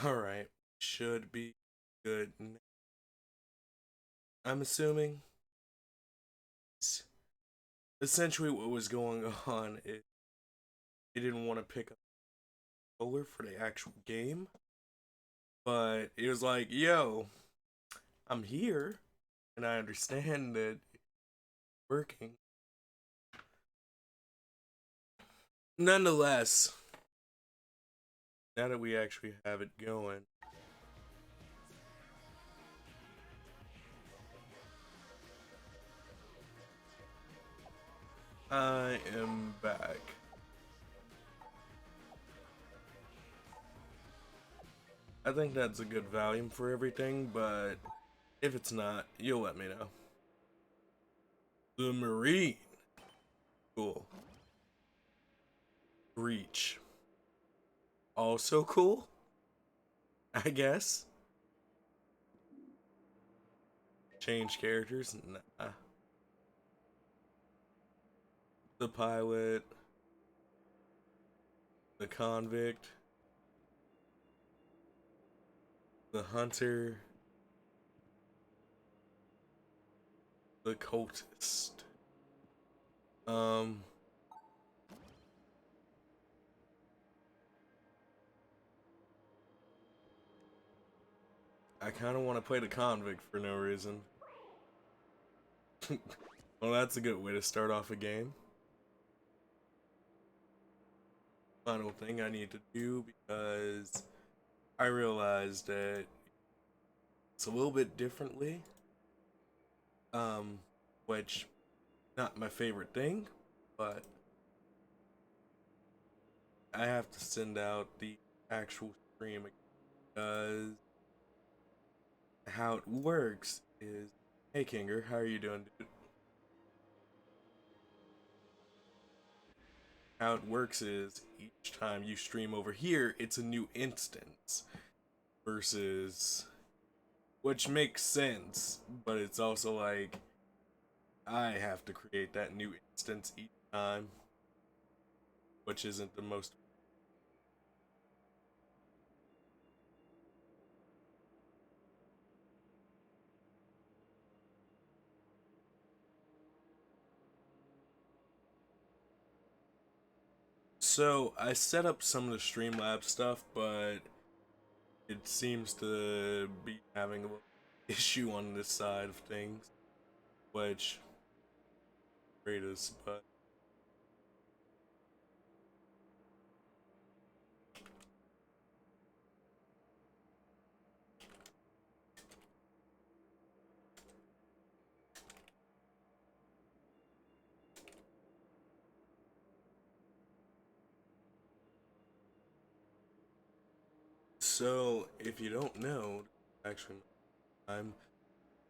Alright, should be good. I'm assuming essentially what was going on is he didn't want to pick up a controller for the actual game, but it was like, yo, I'm here and I understand that it's working. Nonetheless, now that we actually have it going, I am back. I think that's a good volume for everything, but if it's not, you'll let me know. The Marine. Cool. Breach. Also cool, I guess. Change characters? Nah. The pilot, the convict, the hunter, the cultist. Um, I kind of want to play the convict for no reason. Well, that's a good way to start off a game. Final thing I need to do because I realized that it's a little bit differently. Um, which not my favorite thing, but I have to send out the actual stream because how it works is, hey Kinger, how are you doing, dude? How it works is each time you stream over here, it's a new instance versus, which makes sense, but it's also like I have to create that new instance each time, which isn't the most. So I set up some of the Streamlabs stuff, but it seems to be having a little issue on this side of things, which great is, but so if you don't know, actually, I'm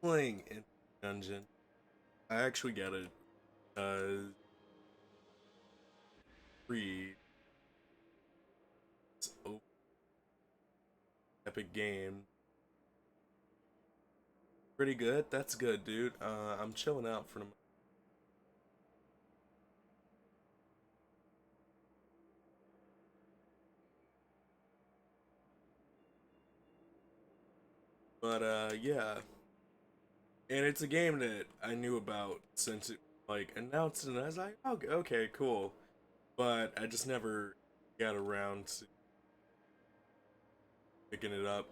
playing in dungeon. I actually got it free. It's Epic Game. Pretty good. That's good, dude. I'm chilling out for the. But yeah, and it's a game that I knew about since it like announced, and I was like, oh, okay, cool. But I just never got around to picking it up.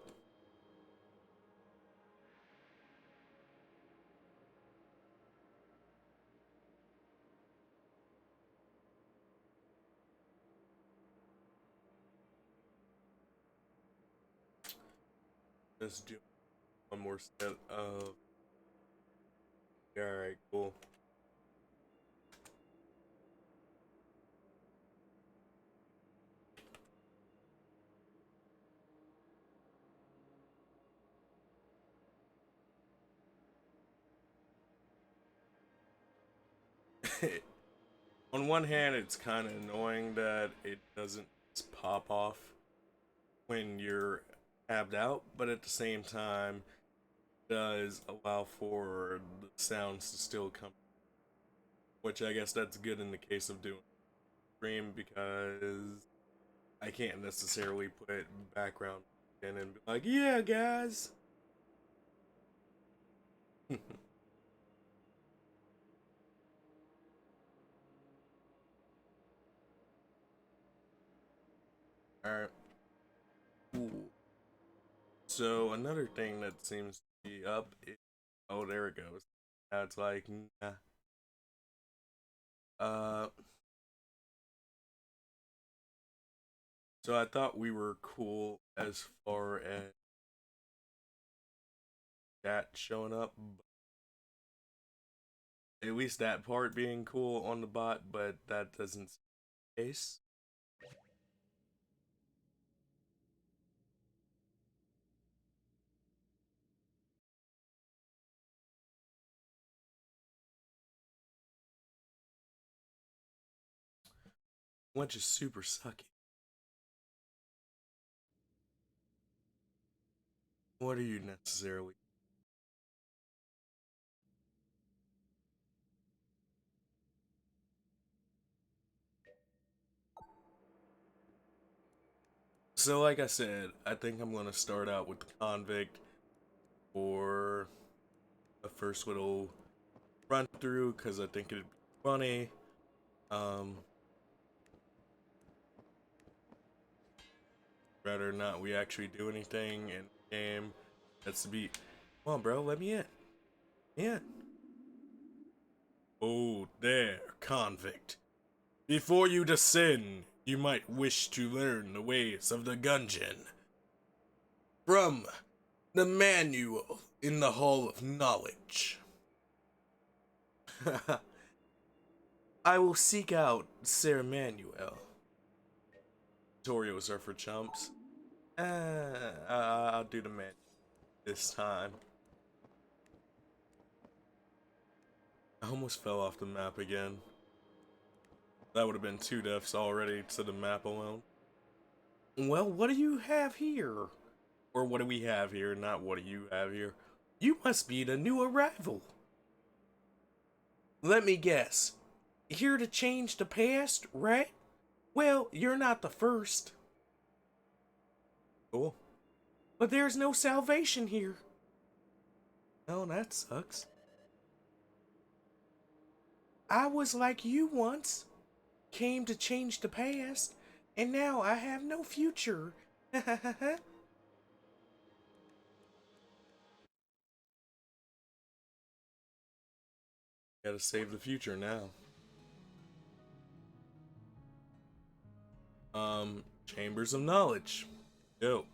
Let's do one more set of. All right, cool. On one hand, it's kind of annoying that it doesn't just pop off when you're tabbed out, but at the same time, does allow for the sounds to still come, which I guess that's good in the case of doing stream because I can't necessarily put background. and be like, yeah, guys. Alright. Cool. So another thing that seems to be up is, oh, there it goes. Now it's like, nah. Uh, so I thought we were cool as far as that showing up, at least that part being cool on the bot, but that doesn't seem the case. Which is super sucky. What are you necessarily? So, like I said, I think I'm gonna start out with the convict for the first little run through because I think it'd be funny. Um, Rather not we actually do anything in the game. That's the beat. Come on, bro, let me in. In. Oh, there, convict. Before you descend, you might wish to learn the ways of the gungeon. From the manual in the Hall of Knowledge. I will seek out Sir Manuel. Tutorials are for chumps. I'll do the man this time. I almost fell off the map again. That would have been 2 deaths already to the map alone. Well, what do you have here? Or what do we have here? Not what do you have here. You must be the new arrival. Let me guess. Here to change the past, right? Well, you're not the first. Cool. But there's no salvation here. Oh, that sucks. I was like you once. Came to change the past, and now I have no future. Gotta save the future now. Chambers of Knowledge. Dope.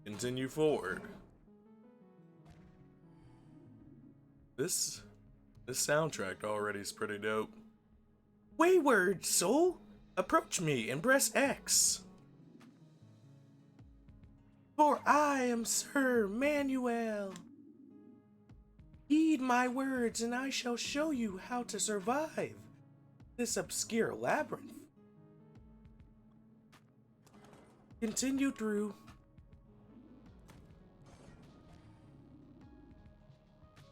Continue forward. This this soundtrack already is pretty dope. Wayward soul, approach me and press X. For I am Sir Manuel. Heed my words, and I shall show you how to survive this obscure labyrinth. Continue through.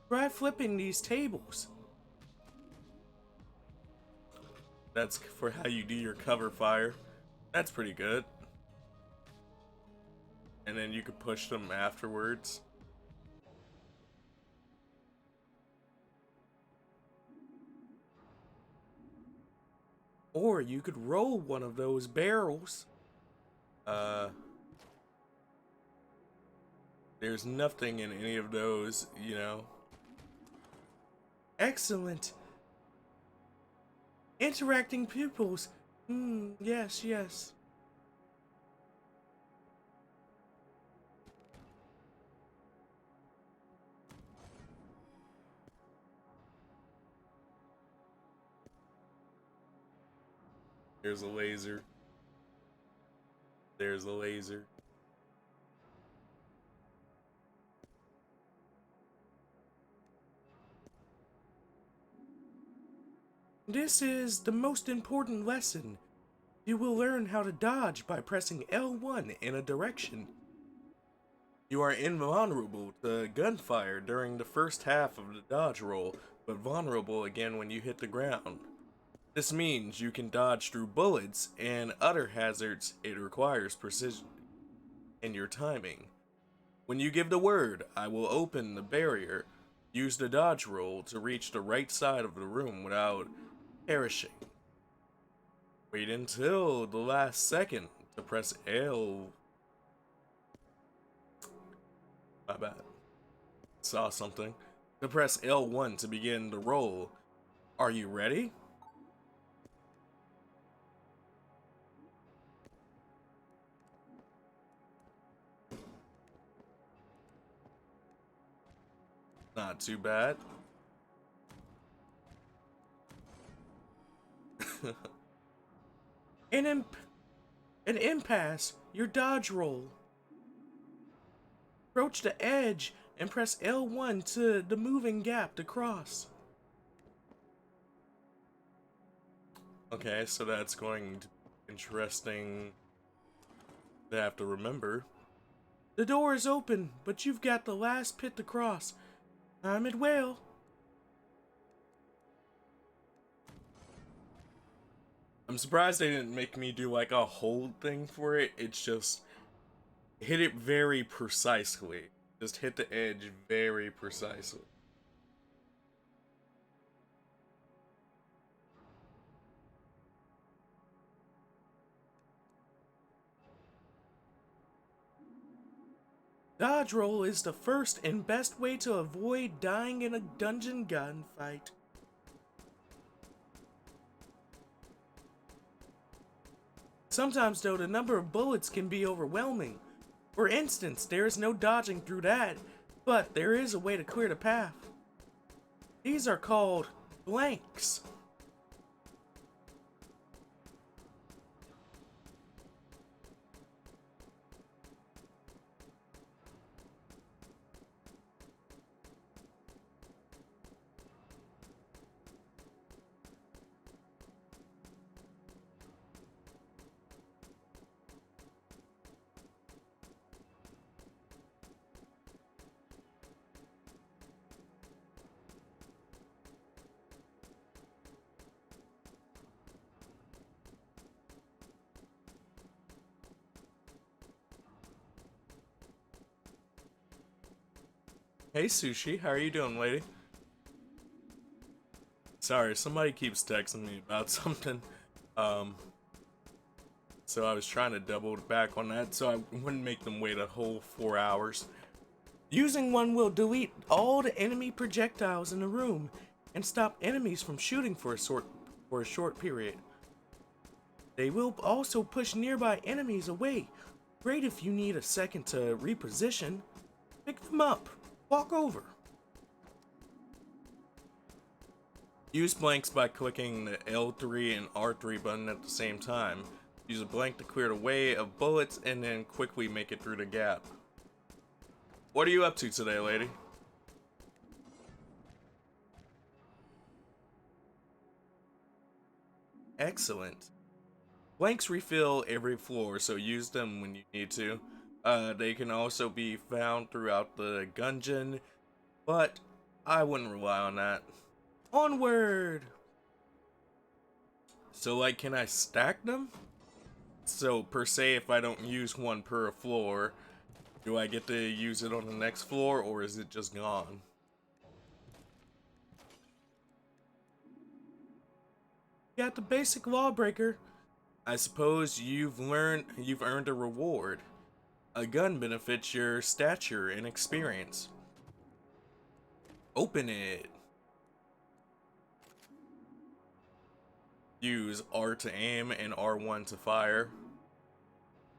Try flipping these tables. That's for how you do your cover fire. That's pretty good. And then you could push them afterwards. Or you could roll one of those barrels. There's nothing in any of those, you know. Excellent. Interacting pupils. Yes, yes. There's a laser. There's a laser. This is the most important lesson. You will learn how to dodge by pressing L1 in a direction. You are invulnerable to gunfire during the first half of the dodge roll, but vulnerable again when you hit the ground. This means you can dodge through bullets and other hazards. It requires precision. and your timing. When you give the word, I will open the barrier. Use the dodge roll to reach the right side of the room without perishing. Wait until the last second to press L. My bad. Saw something. To press L1 to begin the roll. Are you ready? Not too bad. an impasse. Your dodge roll. Approach the edge and press L1 to the moving gap to cross. Okay, so that's going to be interesting to have to remember. The door is open, but you've got the last pit to cross. Time it well. I'm surprised they didn't make me do like a hold thing for it. It's just hit it very precisely. Just hit the edge very precisely. Dodge roll is the first and best way to avoid dying in a dungeon gunfight. Sometimes though, the number of bullets can be overwhelming. For instance, there is no dodging through that, but there is a way to clear the path. These are called blanks. Hey Sushi, how are you doing, lady? Sorry, somebody keeps texting me about something. So I was trying to double back on that so I wouldn't make them wait a whole 4 hours. Using one will delete all the enemy projectiles in the room and stop enemies from shooting for a short period. They will also push nearby enemies away. Great if you need a second to reposition. Pick them up. Walk over. Use blanks by clicking the L3 and R3 button at the same time. Use a blank to clear the way of bullets and then quickly make it through the gap. What are you up to today, lady? Excellent. Blanks refill every floor, so use them when you need to. They can also be found throughout the gungeon, but I wouldn't rely on that. Onward! So, like, can I stack them? So, per se, if I don't use one per floor, do I get to use it on the next floor, or is it just gone? Got the basic lawbreaker. I suppose you've earned a reward. A gun benefits your stature and experience. Open it. Use R to aim and R1 to fire.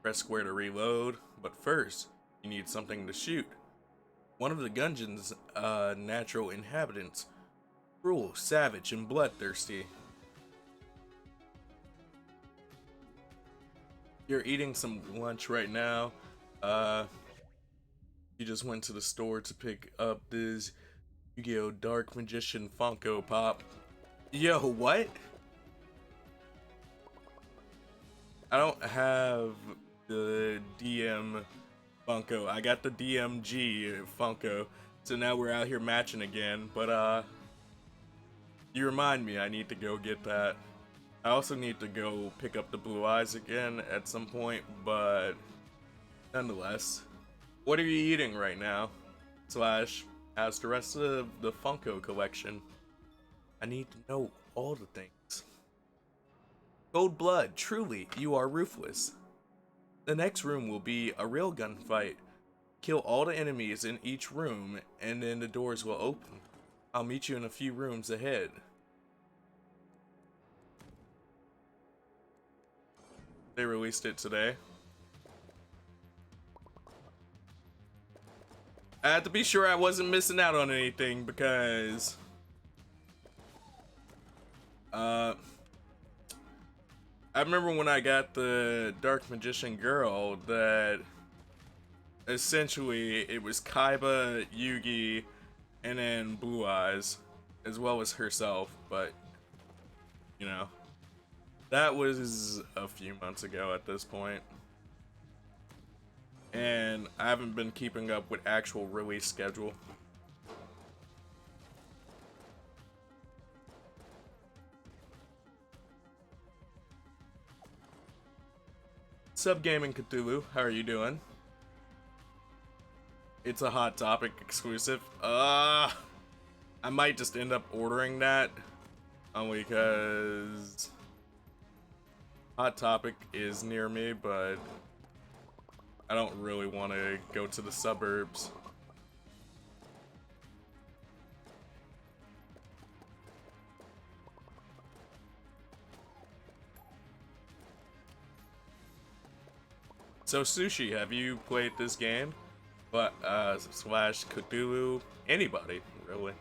Press square to reload, but first, you need something to shoot. One of the gungeon's natural inhabitants. Cruel, savage, and bloodthirsty. You're eating some lunch right now. You just went to the store to pick up this Yu-Gi-Oh! Dark Magician Funko Pop. Yo, what? I don't have the DM Funko. I got the DMG Funko. So now we're out here matching again. But, you remind me I need to go get that. I also need to go pick up the blue eyes again at some point, but nonetheless, what are you eating right now? Slash, as the rest of the Funko collection. I need to know all the things. Cold blood, truly, you are ruthless. The next room will be a real gunfight. Kill all the enemies in each room, and then the doors will open. I'll meet you in a few rooms ahead. They released it today. I had to be sure I wasn't missing out on anything because I remember when I got the Dark Magician girl that essentially it was Kaiba, Yugi, and then Blue Eyes, as well as herself, but you know, that was a few months ago at this point. And I haven't been keeping up with actual release schedule. Sub Gaming Cthulhu, how are you doing? It's a Hot Topic exclusive. I might just end up ordering that only because Hot Topic is near me, but I don't really want to go to the suburbs. So Sushi, have you played this game? But slash Cthulhu, anybody really?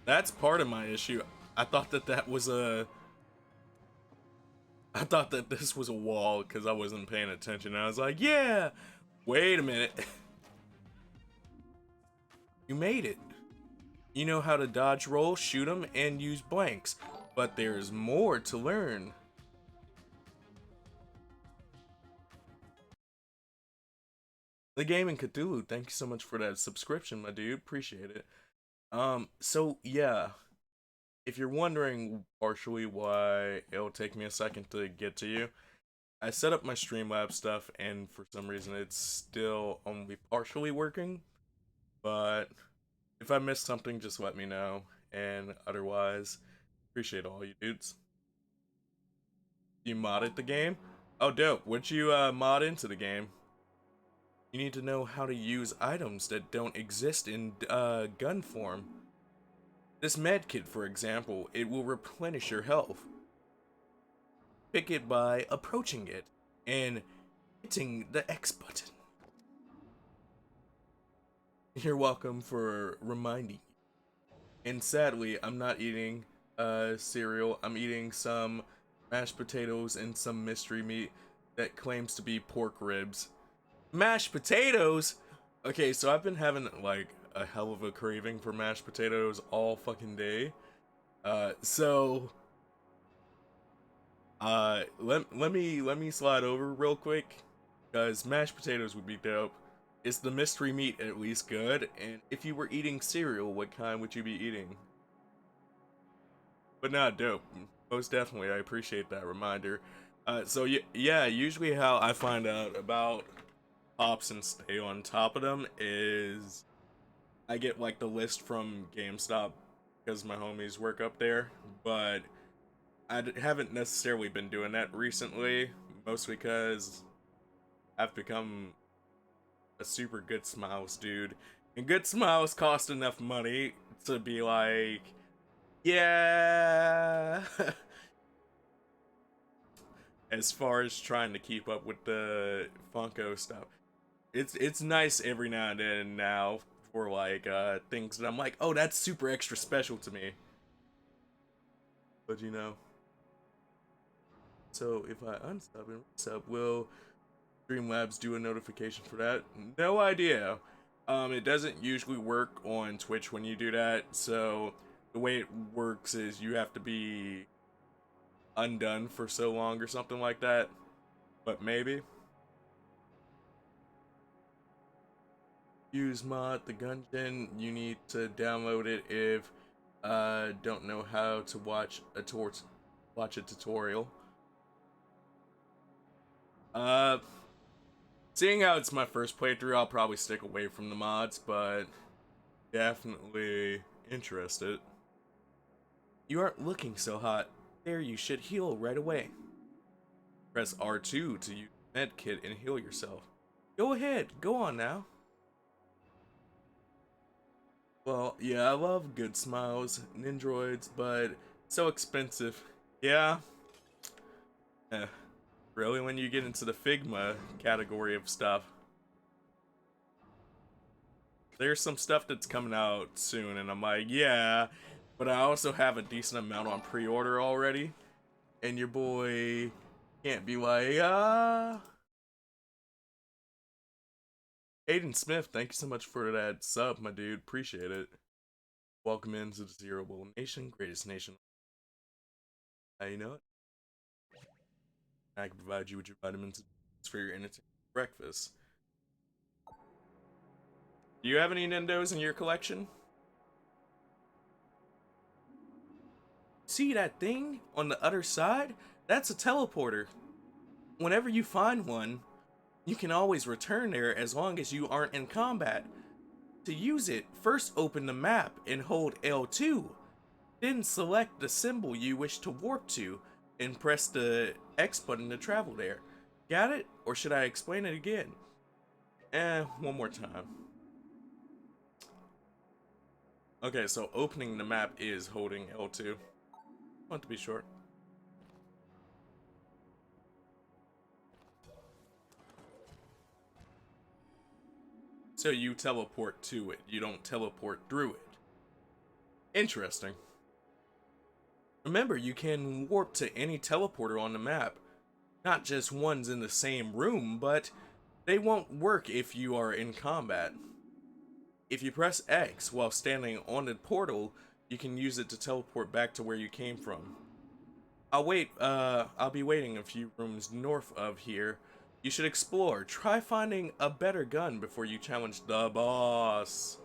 That's part of my issue. I thought that this was a wall because I wasn't paying attention. I was like, yeah, wait a minute. You made it. You know how to dodge roll, shoot them, and use blanks. But there's more to learn. The Gaming Cthulhu, thank you so much for that subscription, my dude. Appreciate it. So yeah. If you're wondering partially why it'll take me a second to get to you, I set up my Streamlabs stuff and for some reason it's still only partially working. But if I missed something, just let me know. And otherwise, appreciate all you dudes. You modded the game? Oh, dope. What'd you mod into the game? You need to know how to use items that don't exist in gun form. This medkit, for example, it will replenish your health. Pick it by approaching it and hitting the X button. You're welcome for reminding. And sadly, I'm not eating cereal. I'm eating some mashed potatoes and some mystery meat that claims to be pork ribs. Mashed potatoes? Okay, so I've been having like a hell of a craving for mashed potatoes all fucking day. So let me slide over real quick because mashed potatoes would be dope. Is the mystery meat at least good? And if you were eating cereal, what kind would you be eating? But not dope. Most definitely, I appreciate that reminder. So yeah, usually how I find out about pops and stay on top of them is I get like the list from GameStop because my homies work up there, but haven't necessarily been doing that recently, mostly because I've become a super good smiles dude, and good smiles cost enough money to be like, yeah. As far as trying to keep up with the Funko stuff, it's nice every now and then now for like things that I'm like, oh, that's super extra special to me. But you know, so if I unsub and resub, will Streamlabs do a notification for that? No idea. It doesn't usually work on Twitch when you do that, so the way it works is you have to be undone for so long or something like that. But maybe. Use mod the Gungeon, you need to download it if don't know how to watch a tutorial. Uh, Seeing how it's my first playthrough, I'll probably stick away from the mods, but definitely interested. You aren't looking so hot. There, you should heal right away. Press R2 to use med kit and heal yourself. Go ahead, go on now. Well, yeah, I love good smiles, Nindroids, but so expensive. Yeah. Eh, really, when you get into the Figma category of stuff. There's some stuff that's coming out soon, and I'm like, yeah, but I also have a decent amount on pre-order already, and your boy can't be like, Aiden Smith, thank you so much for that sub, my dude. Appreciate it. Welcome into the Zero Bowl Nation, greatest nation. How you know it? I can provide you with your vitamins for your entertainment breakfast. Do you have any Nintendos in your collection? See that thing on the other side? That's a teleporter. Whenever you find one, you can always return there as long as you aren't in combat. To use it, first open the map and hold L2. Then select the symbol you wish to warp to and press the X button to travel there. Got it? Or should I explain it again? One more time. Okay, so opening the map is holding L2. Want to be short. So you teleport to it, you don't teleport through it. Interesting. Remember, you can warp to any teleporter on the map. Not just ones in the same room, but they won't work if you are in combat. If you press X while standing on the portal, you can use it to teleport back to where you came from. I'll be waiting a few rooms north of here. You should explore. Try finding a better gun before you challenge the boss.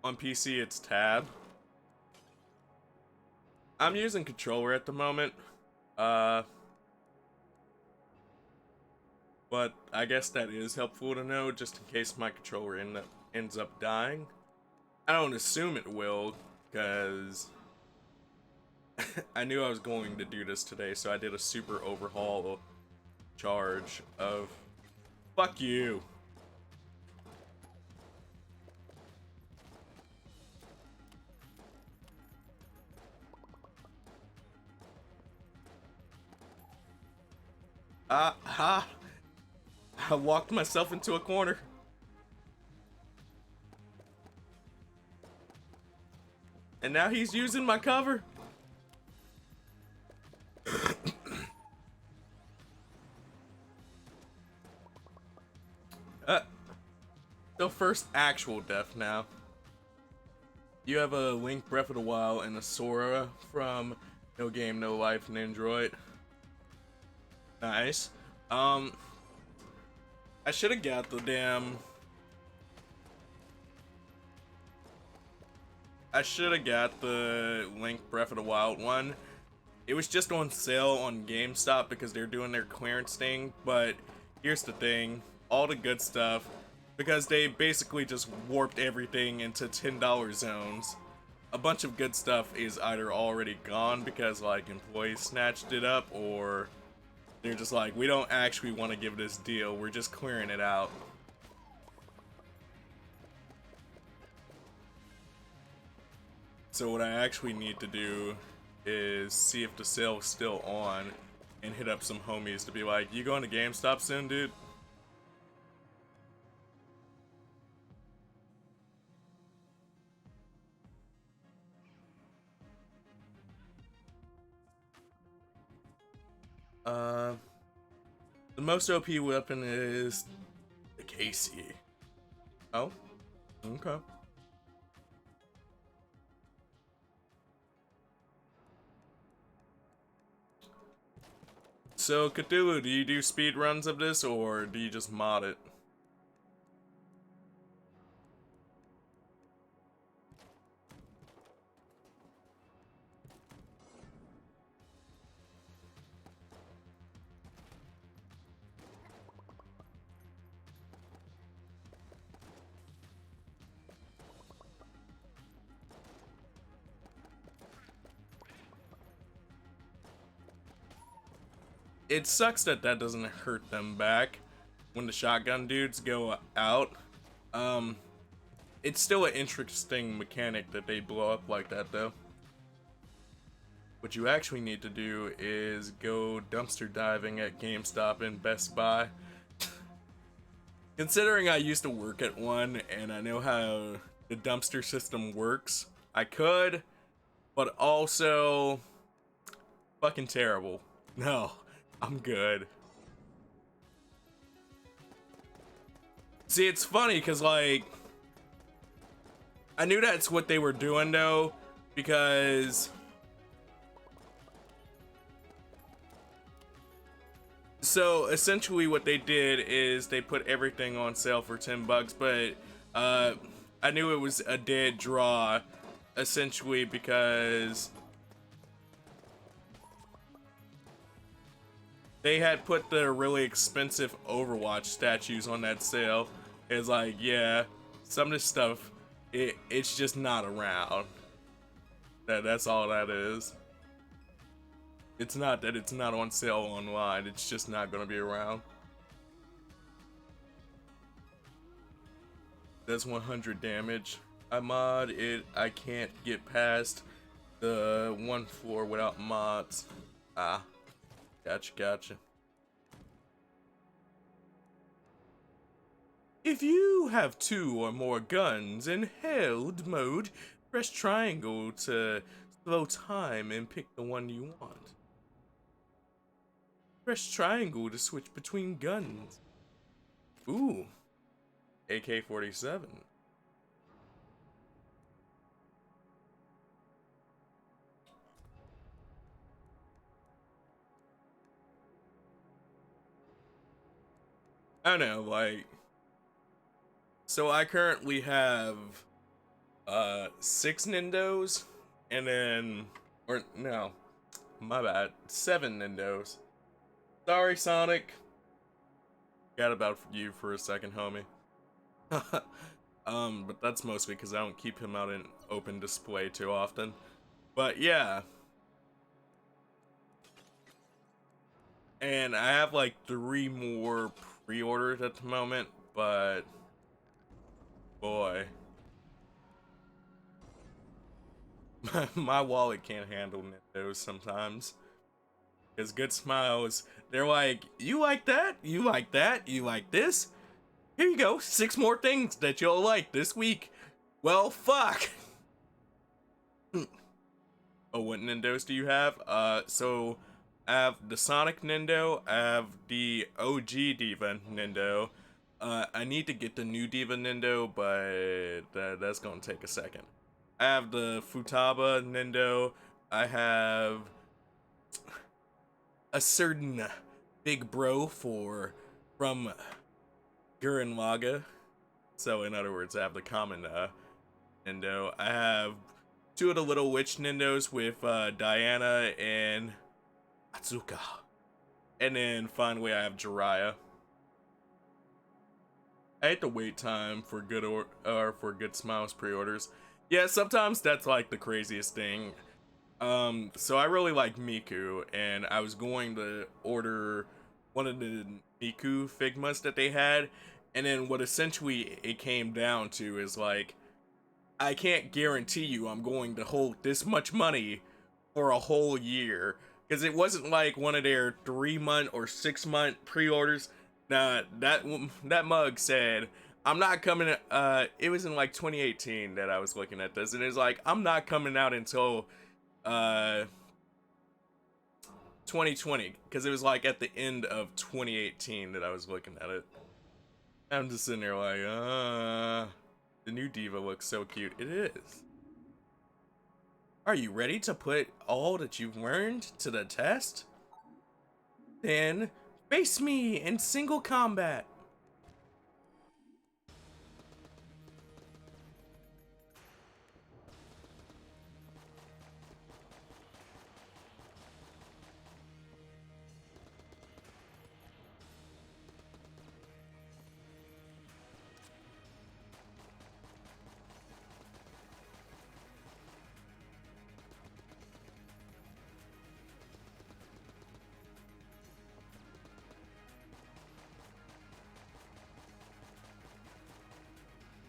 On PC, it's tab. I'm using controller at the moment. But I guess that is helpful to know, just in case my controller ends up dying. I don't assume it will, because I knew I was going to do this today, so I did a super overhaul charge of... Fuck you! Ha! I walked myself into a corner. And now he's using my cover. So first actual death now. You have a Link Breath of the Wild and a Sora from No Game, No Life and Android. Nice. I should have got the damn... I should have got the Link Breath of the Wild one. It was just on sale on GameStop because they're doing their clearance thing, but here's the thing. All the good stuff, because they basically just warped everything into $10 zones. A bunch of good stuff is either already gone because like employees snatched it up, or they're just like, we don't actually want to give this deal, we're just clearing it out. So what I actually need to do is see if the sale's still on and hit up some homies to be like, you going to GameStop soon, dude? The most OP weapon is the KC. Oh? Okay. So, Cthulhu, do you do speed runs of this, or do you just mod it? it sucks that that doesn't hurt them back when the shotgun dudes go out. It's still an interesting mechanic that they blow up like that, though. What you actually need to do is go dumpster diving at GameStop and Best Buy. Considering I used to work at one and I know how the dumpster system works, I could, but also fucking terrible. No, I'm good. See, it's funny because, like, I knew that's what they were doing, though, because so essentially what they did is they put everything on sale for $10, but I knew it was a dead draw, essentially, because they had put the really expensive Overwatch statues on that sale. It's like, yeah, some of this stuff, it's just not around. That's all that is. It's not that it's not on sale online, it's just not gonna be around. That's 100 damage. I mod it, I can't get past the one floor without mods. Ah, gotcha. If you have 2 or more guns in held mode, press triangle to slow time and pick the one you want. Press triangle to switch between guns. Ooh, AK-47. I know, like, so I currently have 6 Nindos, and then, or no, my bad, 7 Nindos. Sorry, Sonic. Forgot about you for a second, homie. But that's mostly because I don't keep him out in open display too often. But yeah. And I have like 3 more pre-ordered at the moment, but boy. My wallet can't handle Nintendos sometimes. Because Good Smiles, they're like, you like that? You like that? You like this? Here you go, 6 more things that you'll like this week. Well, fuck. Oh, what Nintendos do you have? So I have the Sonic Nintendo, I have the OG Diva Nintendo. I need to get the new Diva Nintendo, but that's gonna take a second. I have the Futaba Nintendo. I have a certain big bro from Gurren Lagann. So in other words, I have the common Nintendo. I have 2 of the Little Witch Nintendos with Diana and Atsuka. And then finally I have Jiraiya. I hate the wait time for for Good Smiles pre-orders. Yeah, sometimes that's like the craziest thing. So I really like Miku, and I was going to order one of the Miku Figmas that they had, and then what essentially it came down to is like, I can't guarantee you I'm going to hold this much money for a whole year, because it wasn't like one of their 3-month or 6-month pre-orders. Nah, that mug said, I'm not coming, it was in like 2018 that I was looking at this, and it's like, I'm not coming out until 2020, because it was like at the end of 2018 that I was looking at it. I'm just sitting there like, the new Diva looks so cute. It is. Are you ready to put all that you've learned to the test? Then face me in single combat.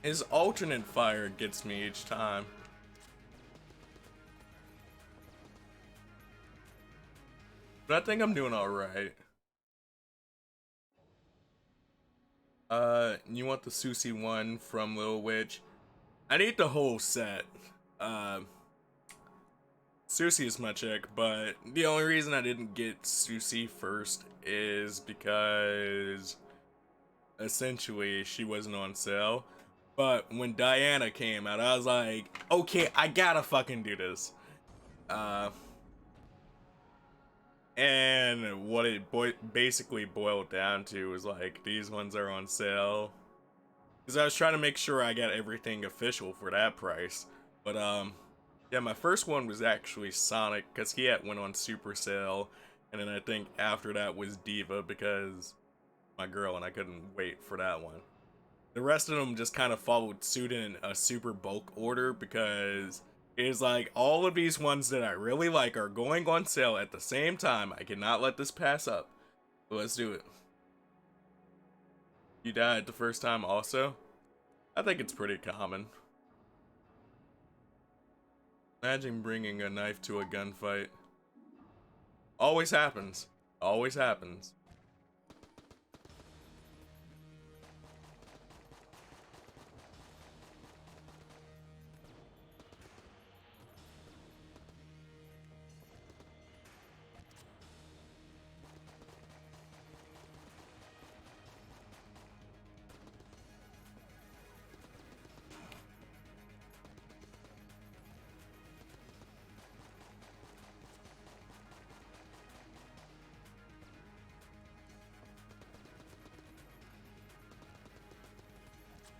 His alternate fire gets me each time. But I think I'm doing alright. You want the Sushi one from Little Witch? I need the whole set. Sushi is my chick, but the only reason I didn't get Sushi first is because essentially she wasn't on sale. But when Diana came out, I was like, okay, I gotta fucking do this. And what it basically boiled down to was like, these ones are on sale. Because I was trying to make sure I got everything official for that price. But, yeah, my first one was actually Sonic, because he had went on super sale. And then I think after that was Diva, because my girl, and I couldn't wait for that one. The rest of them just kind of followed suit in a super bulk order, because it's like all of these ones that I really like are going on sale at the same time. I cannot let this pass up. So let's do it. You died the first time also? I think it's pretty common. Imagine bringing a knife to a gunfight. Always happens. Always happens.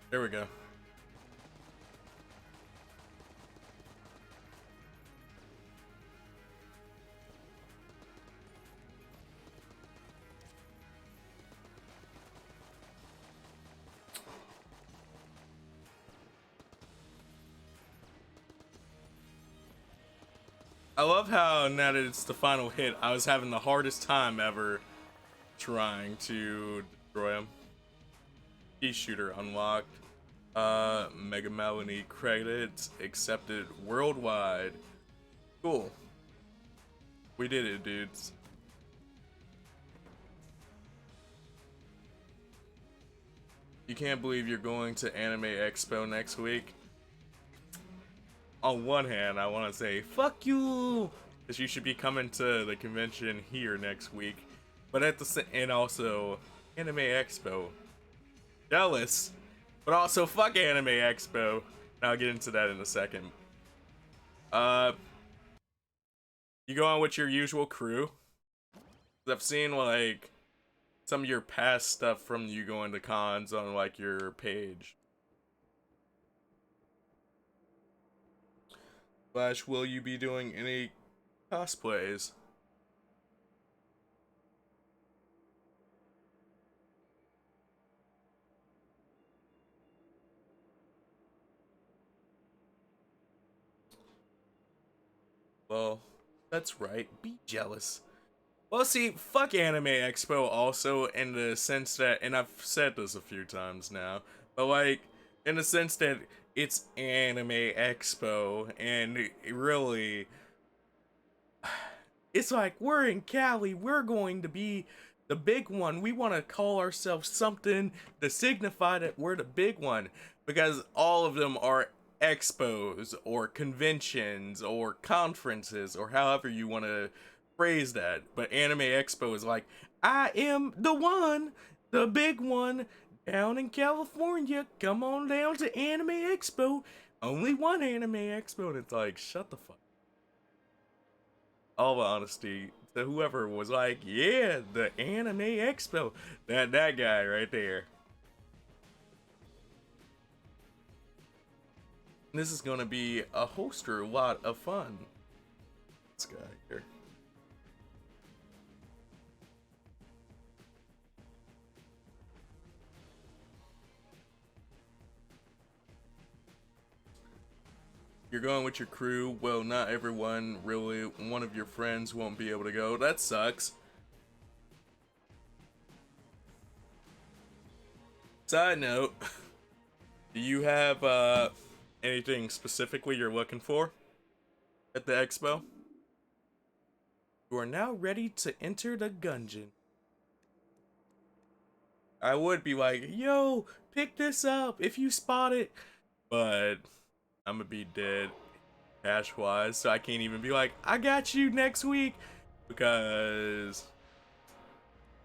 There we go. I love how now that it's the final hit, I was having the hardest time ever trying to destroy him. Pea shooter unlocked. Mega Melanie credits accepted worldwide. Cool. We did it, dudes. You can't believe you're going to Anime Expo next week. On one hand, I want to say, fuck you! Because you should be coming to the convention here next week. But at the and also, Anime Expo. Jealous. But also, fuck Anime Expo. And I'll get into that in a second. You going with your usual crew? I've seen, like, some of your past stuff from you going to cons on, like, your page. Flash, will you be doing any cosplays? Well, that's right. Be jealous. Well, see, fuck Anime Expo also in the sense that, and I've said this a few times now, but like, in the sense that it's Anime Expo, and it really, it's like, we're in Cali, we're going to be the big one. We want to call ourselves something to signify that we're the big one, because all of them are expos or conventions or conferences or however you want to phrase that. But Anime Expo is like, I am the one, the big one down in California. Come on down to Anime Expo. Only one Anime Expo. And it's like, shut the fuck. All honesty, to whoever was like, yeah, the Anime Expo, that guy right there. This is gonna be a holster lot of fun. This guy here. You're going with your crew. Well, not everyone, really. One of your friends won't be able to go. That sucks. Side note, Do you have anything specifically you're looking for at the expo? You are now ready to enter the dungeon. I would be like, yo, pick this up if you spot it. But I'm gonna be dead cash wise, so I can't even be like, I got you next week. Because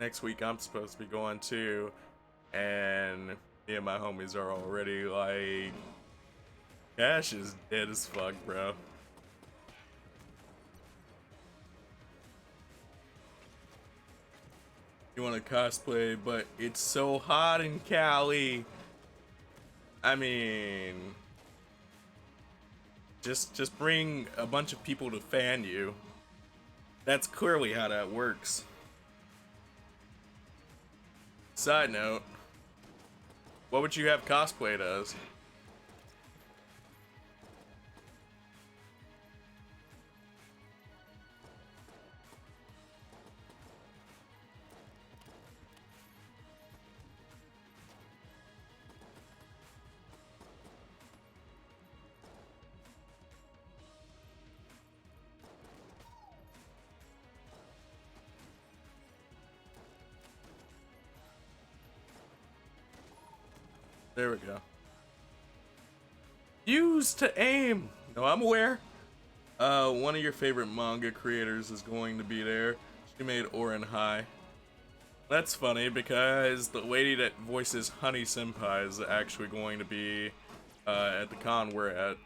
next week I'm supposed to be going too. And me and my homies are already like, cash is dead as fuck, bro. You want to cosplay, but it's so hot in Cali. I mean, just bring a bunch of people to fan you. That's clearly how that works. Side note, what would you have cosplayed as? There we go. Use to aim. No, I'm aware. One of your favorite manga creators is going to be there. She made Orin High. That's funny because the lady that voices Honey Senpai is actually going to be at the con we're at.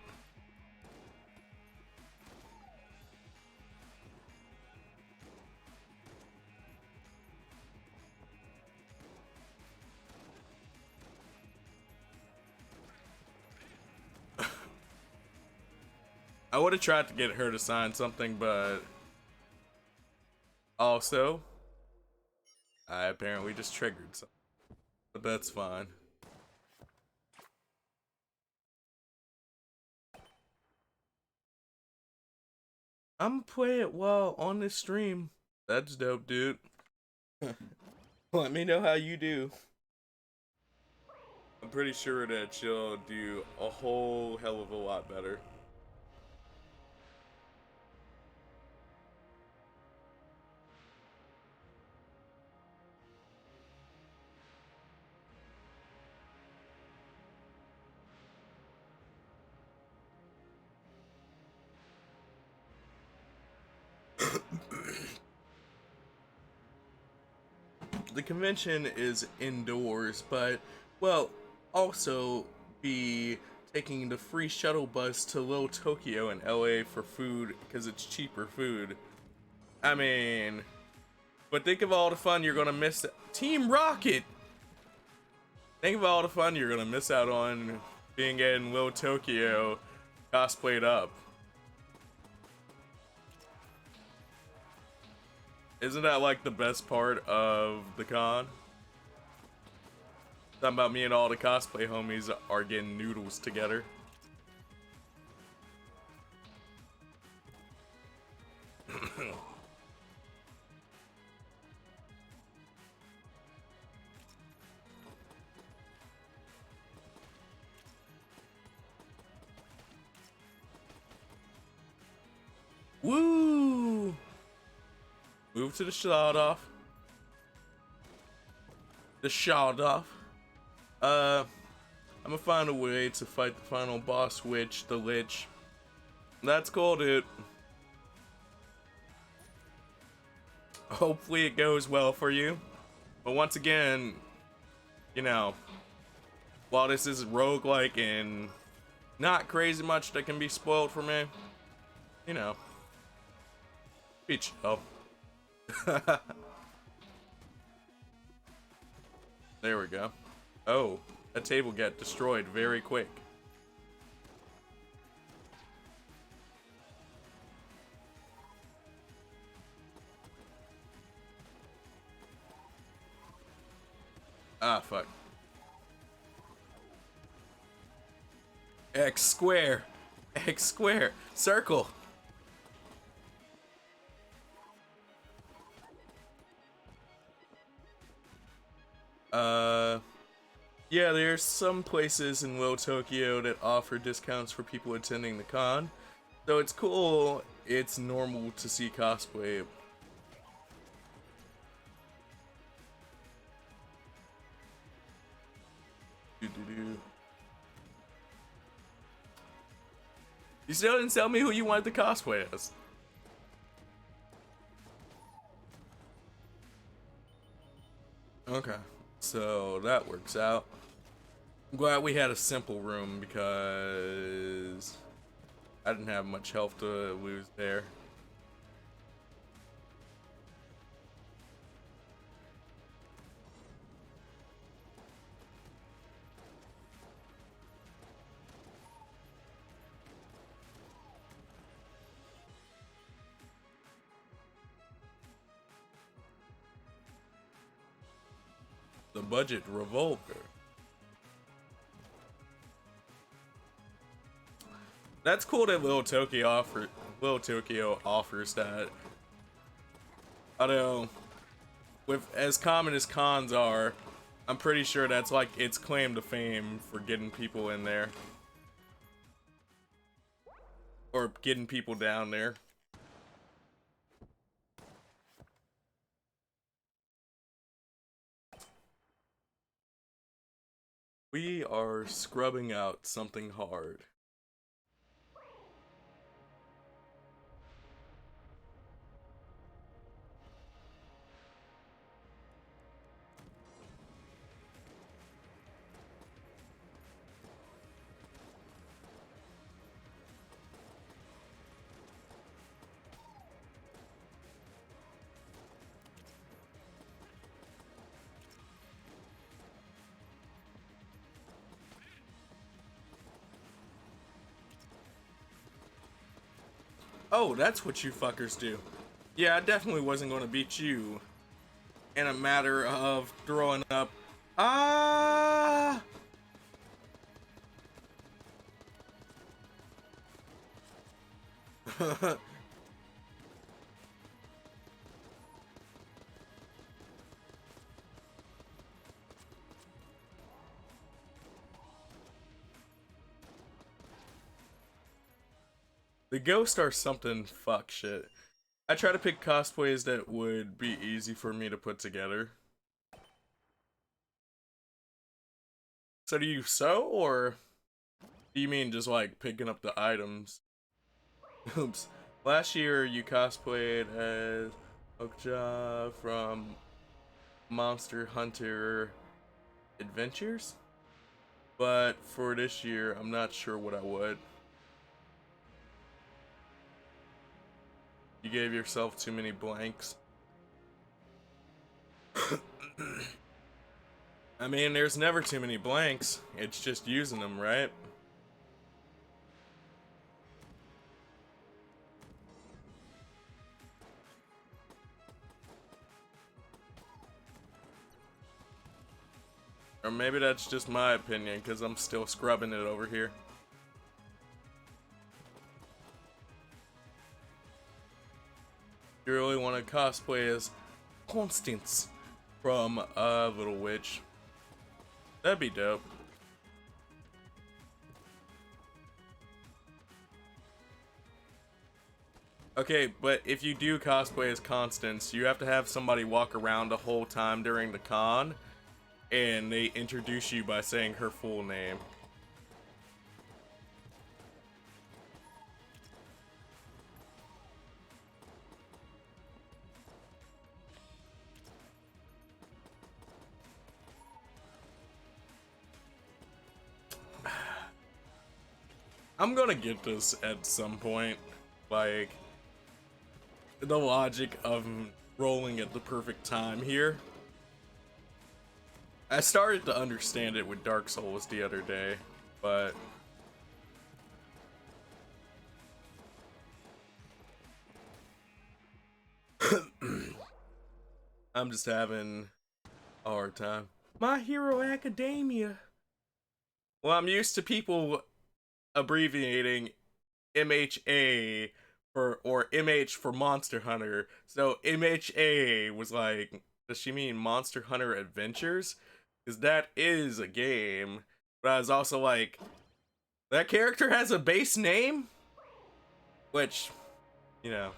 I would have tried to get her to sign something, but also, I apparently just triggered something. But that's fine. I'm play it while on this stream. That's dope, dude. Let me know how you do. I'm pretty sure that she'll do a whole hell of a lot better. The convention is indoors, but, well, also be taking the free shuttle bus to Little Tokyo in LA for food because it's cheaper food. I mean, but think of all the fun you're gonna miss. Team Rocket! Think of all the fun you're gonna miss out on being in Little Tokyo cosplayed up. Isn't that like the best part of the con? Talking about me and all the cosplay homies are getting noodles together. Woo! Move to the shot off. The shot off. I'm gonna find a way to fight the final boss witch, the Lich. That's cool, dude. Hopefully it goes well for you. But once again, you know, while this is roguelike and not crazy much that can be spoiled for me, you know, be chill. There we go. Oh, that table got destroyed very quick. Ah, fuck. X square. X square. Circle. Yeah, there's some places in Little Tokyo that offer discounts for people attending the con. So it's cool, it's normal to see cosplay. You still didn't tell me who you wanted the cosplay as. Okay, so that works out. I'm glad we had a simple room because I didn't have much health to lose there. The budget revolver. That's cool that Little Tokyo offers that. Although, with as common as cons are, I'm pretty sure that's like its claim to fame for getting people in there. Or getting people down there. We are scrubbing out something hard. Oh, that's what you fuckers do. Yeah, I definitely wasn't going to beat you in a matter of throwing up. Ah! The ghosts are something fuck shit. I try to pick cosplays that would be easy for me to put together. So do you sew, or do you mean just like picking up the items? Oops. Last year you cosplayed as Okja from Monster Hunter Adventures? But for this year, I'm not sure what I would. You gave yourself too many blanks. I mean, there's never too many blanks. It's just using them, right? Or maybe that's just my opinion, because I'm still scrubbing it over here. You really want to cosplay as Constance from Little Witch. That'd be dope. Okay, but if you do cosplay as Constance, you have to have somebody walk around the whole time during the con, and they introduce you by saying her full name. I'm gonna get this at some point. Like, the logic of rolling at the perfect time here. I started to understand it with Dark Souls the other day, but I'm just having a hard time. My Hero Academia. Well, I'm used to people abbreviating MHA for or MH for Monster Hunter. So MHA was like, does she mean Monster Hunter Adventures? because that is a game. But I was also like, that character has a base name? Which, you know.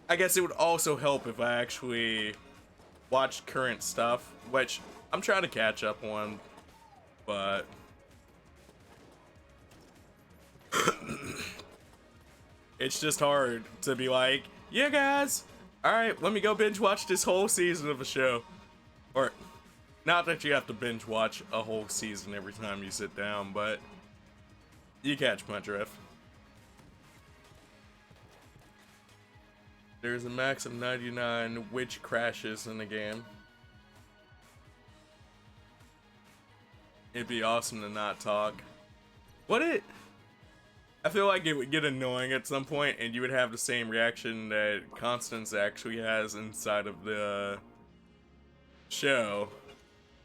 I guess it would also help if I actually watched current stuff, which I'm trying to catch up on, but it's just hard to be like, yeah guys, alright, let me go binge watch this whole season of a show. Or, not that you have to binge watch a whole season every time you sit down, but you catch my drift. There's a max of 99 witch crashes in the game. It'd be awesome to not talk. I feel like it would get annoying at some point and you would have the same reaction that Constance actually has inside of the show.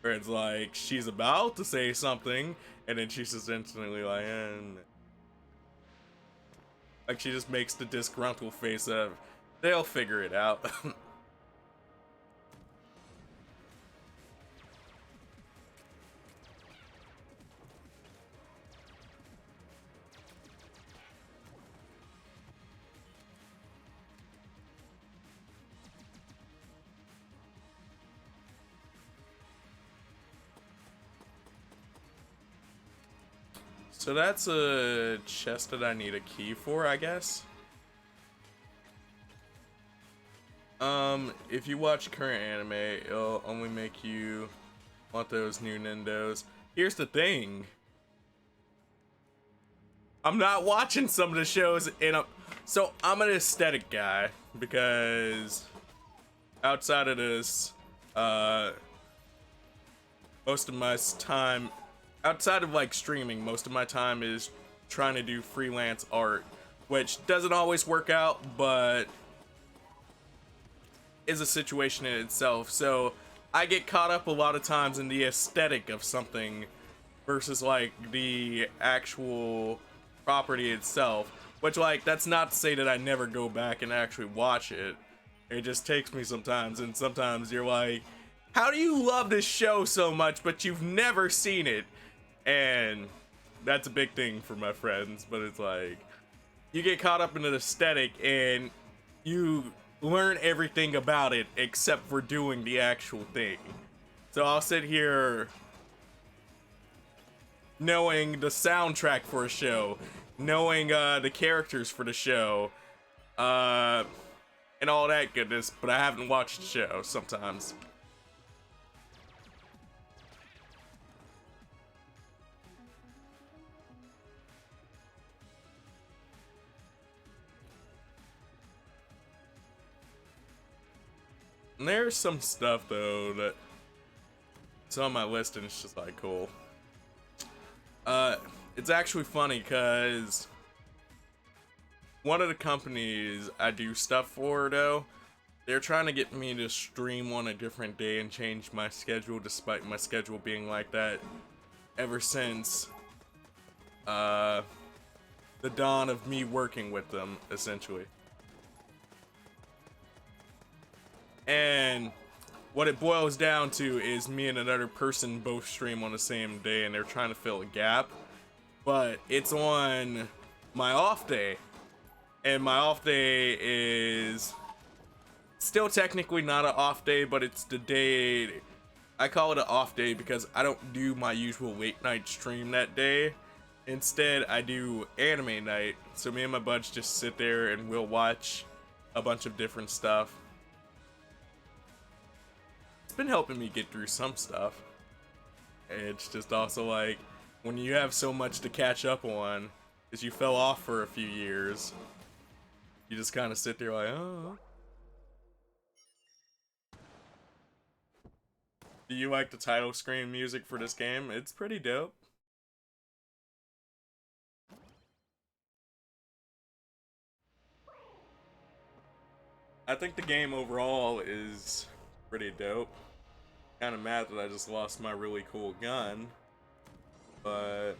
Where it's like, she's about to say something and then she's just instantly like, like she just makes the disgruntled face of, they'll figure it out. So that's a chest that I need a key for, I guess. If you watch current anime, it'll only make you want those new Nindos. Here's the thing. I'm not watching some of the shows so I'm an aesthetic guy because outside of this, most of my time, outside of like streaming, most of my time is trying to do freelance art, which doesn't always work out, but is a situation in itself. So I get caught up a lot of times in the aesthetic of something versus like the actual property itself, which like that's not to say that I never go back and actually watch it. It just takes me sometimes, and sometimes you're like, how do you love this show so much but you've never seen it? And that's a big thing for my friends, but it's like you get caught up in an aesthetic and you learn everything about it except for doing the actual thing. So I'll sit here knowing the soundtrack for a show, knowing the characters for the show, and all that goodness, but I haven't watched the show sometimes. And there's some stuff though that it's on my list and it's just like cool. It's actually funny because one of the companies I do stuff for though, they're trying to get me to stream on a different day and change my schedule despite my schedule being like that ever since the dawn of me working with them, essentially. And what it boils down to is me and another person both stream on the same day and they're trying to fill a gap, but it's on my off day, and my off day is still technically not an off day, but it's the day, I call it an off day because I don't do my usual late night stream that day. Instead, I do anime night, so me and my buds just sit there and we'll watch a bunch of different stuff. It's been helping me get through some stuff. It's just also like, when you have so much to catch up on, because you fell off for a few years, you just kind of sit there like, oh. Do you like the title screen music for this game? It's pretty dope. I think the game overall is pretty dope. Kind of mad that I just lost my really cool gun, but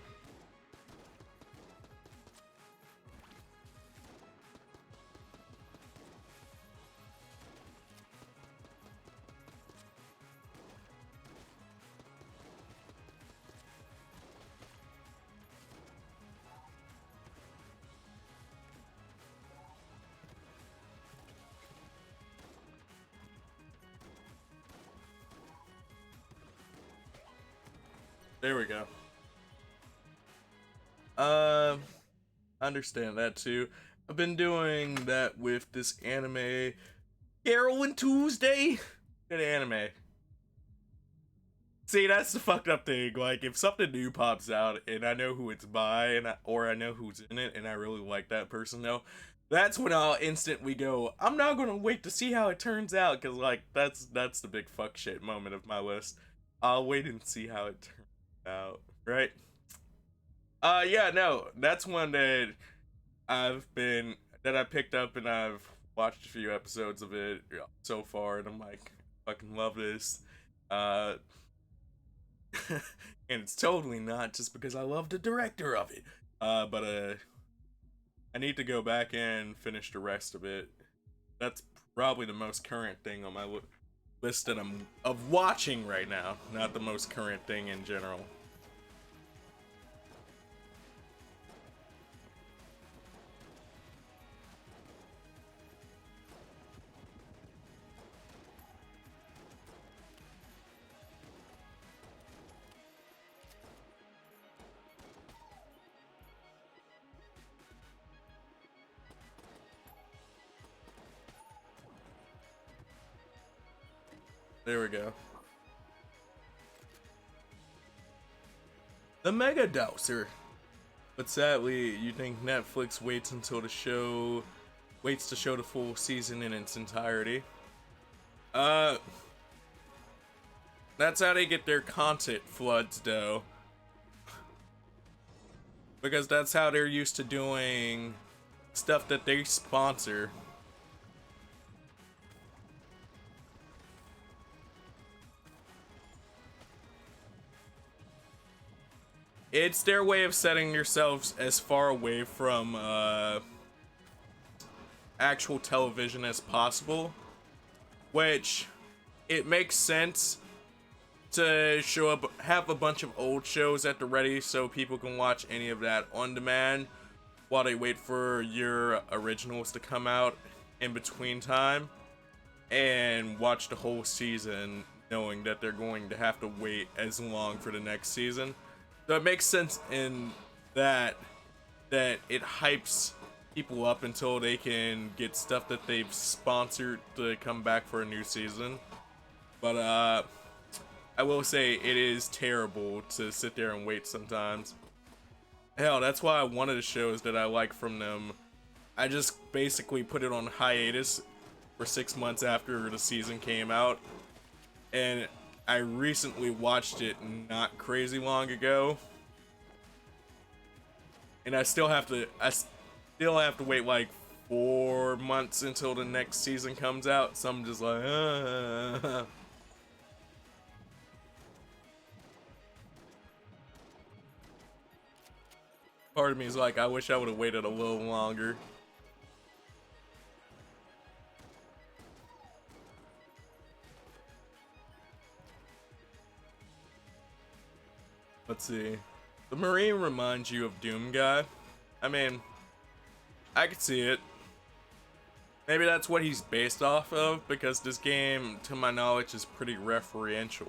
There we go. I understand that too. I've been doing that with this anime, Carolyn Tuesday. Good anime. See, that's the fucked up thing. Like, if something new pops out and I know who it's by, or I know who's in it, and I really like that person, though, that's when I'll instantly go, I'm not gonna wait to see how it turns out, because like that's the big fuck shit moment of my list. I'll wait and see how it turns out, right? Yeah, no, that's one that I picked up and I've watched a few episodes of it so far, and I'm like, fucking love this. Uh, and it's totally not just because I love the director of it. But I need to go back and finish the rest of it. That's probably the most current thing on my list that I'm of watching right now, not the most current thing in general. There we go. The Mega Dowser. But sadly, you think Netflix waits to show the full season in its entirety. Uh, that's how they get their content floods, though. Because that's how they're used to doing stuff that they sponsor. It's their way of setting yourselves as far away from actual television as possible, which it makes sense to have a bunch of old shows at the ready so people can watch any of that on demand while they wait for your originals to come out in between time, and watch the whole season knowing that they're going to have to wait as long for the next season. So it makes sense in that it hypes people up until they can get stuff that they've sponsored to come back for a new season. But I will say it is terrible to sit there and wait sometimes. Hell, that's why one of the shows that I like from them, I just basically put it on hiatus for 6 months after the season came out, and I recently watched it not crazy long ago, and I still have to wait like 4 months until the next season comes out. So I'm just like, Part of me is like, I wish I would have waited a little longer. Let's see. The Marine reminds you of Doom Guy. I mean, I could see it. Maybe that's what he's based off of, because this game, to my knowledge, is pretty referential.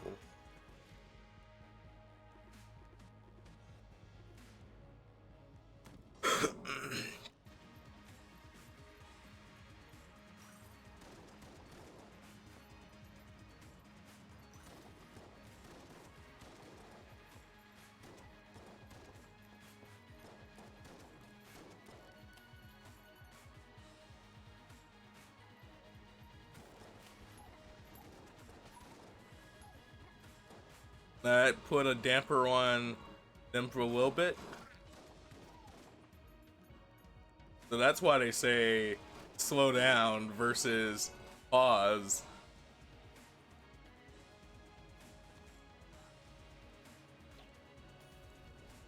That put a damper on them for a little bit. So that's why they say slow down versus pause.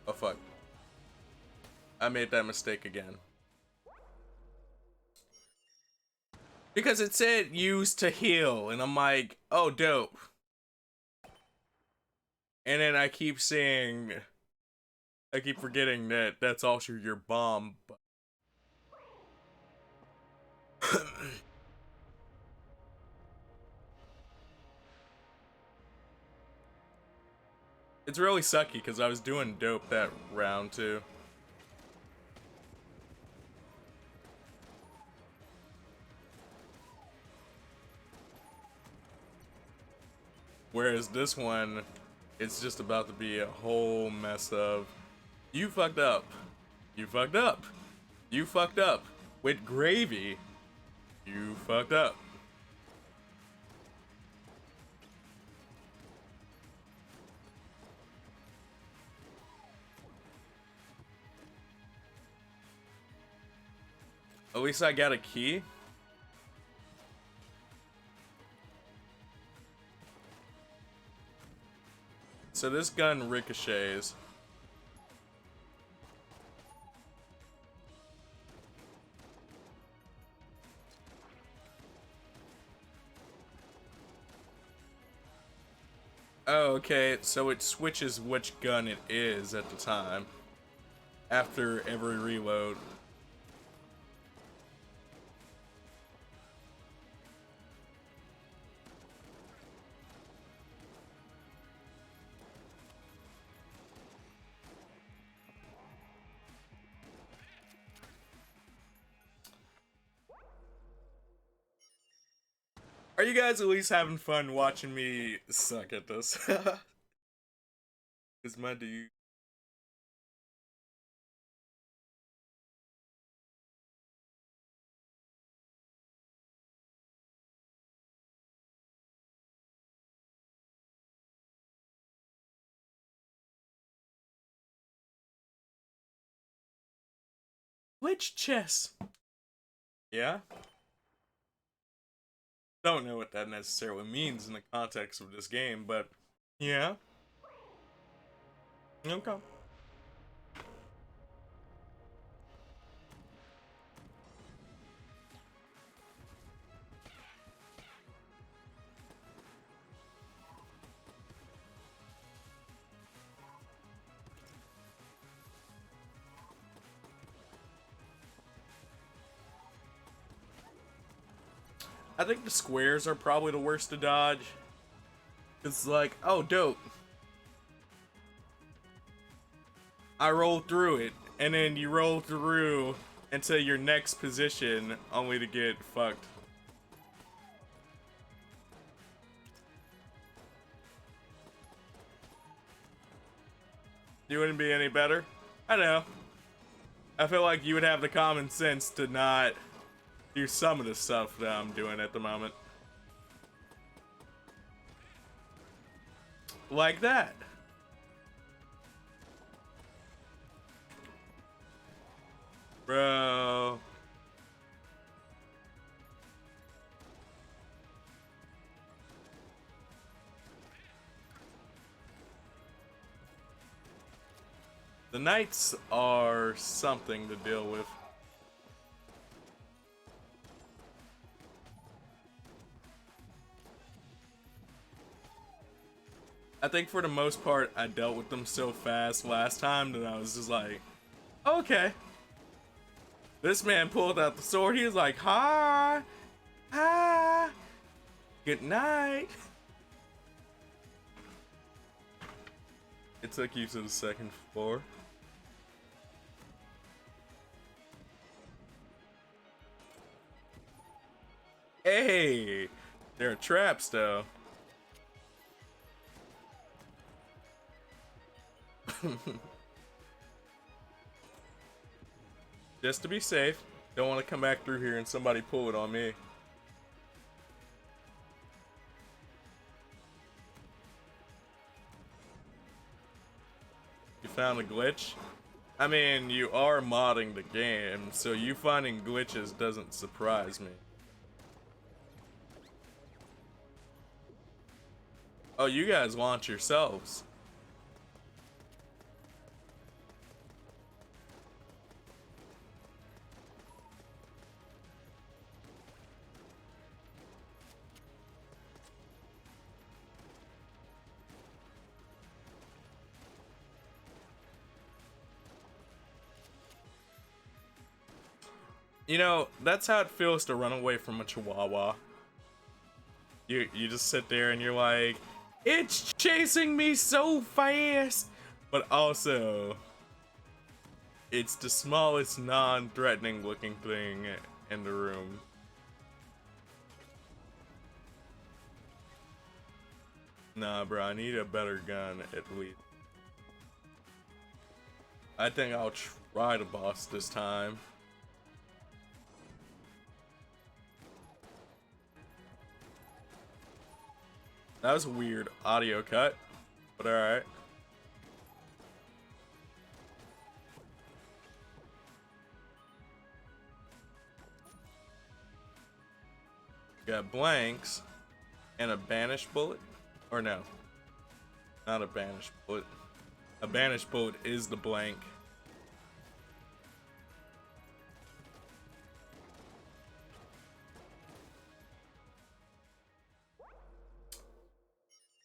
Oh fuck. I made that mistake again. Because it said use to heal, and I'm like, oh dope. And then I keep forgetting that that's also your bomb. It's really sucky because I was doing dope that round too. Whereas this one, it's just about to be a whole mess of, you fucked up, you fucked up, you fucked up, with gravy, you fucked up. At least I got a key. So this gun ricochets. Oh, okay, so it switches which gun it is at the time after every reload. Are you guys at least having fun watching me suck at this? Is my dude. Which chess? Yeah? Don't know what that necessarily means in the context of this game, but yeah. Okay. I think the squares are probably the worst to dodge. It's like, oh, dope. I rolled through it, and then you roll through into your next position, only to get fucked. You wouldn't be any better? I know. I feel like you would have the common sense to not do some of the stuff that I'm doing at the moment. Like that. Bro. The knights are something to deal with. I think for the most part, I dealt with them so fast last time that I was just like, okay. This man pulled out the sword. He was like, hi, hi, good night. It took you to the second floor. Hey, there are traps though. Just to be safe. Don't want to come back through here and somebody pull it on me. You found a glitch? I mean, you are modding the game, so you finding glitches doesn't surprise me. Oh, you guys launch yourselves. You know, that's how it feels to run away from a chihuahua. You just sit there and you're like, It's chasing me so fast! But also, it's the smallest non-threatening looking thing in the room. Nah, bro, I need a better gun at least. I think I'll try the boss this time. That was a weird audio cut, but alright. Got blanks and a banished bullet. Or no, not a banished bullet. A banished bullet is the blank.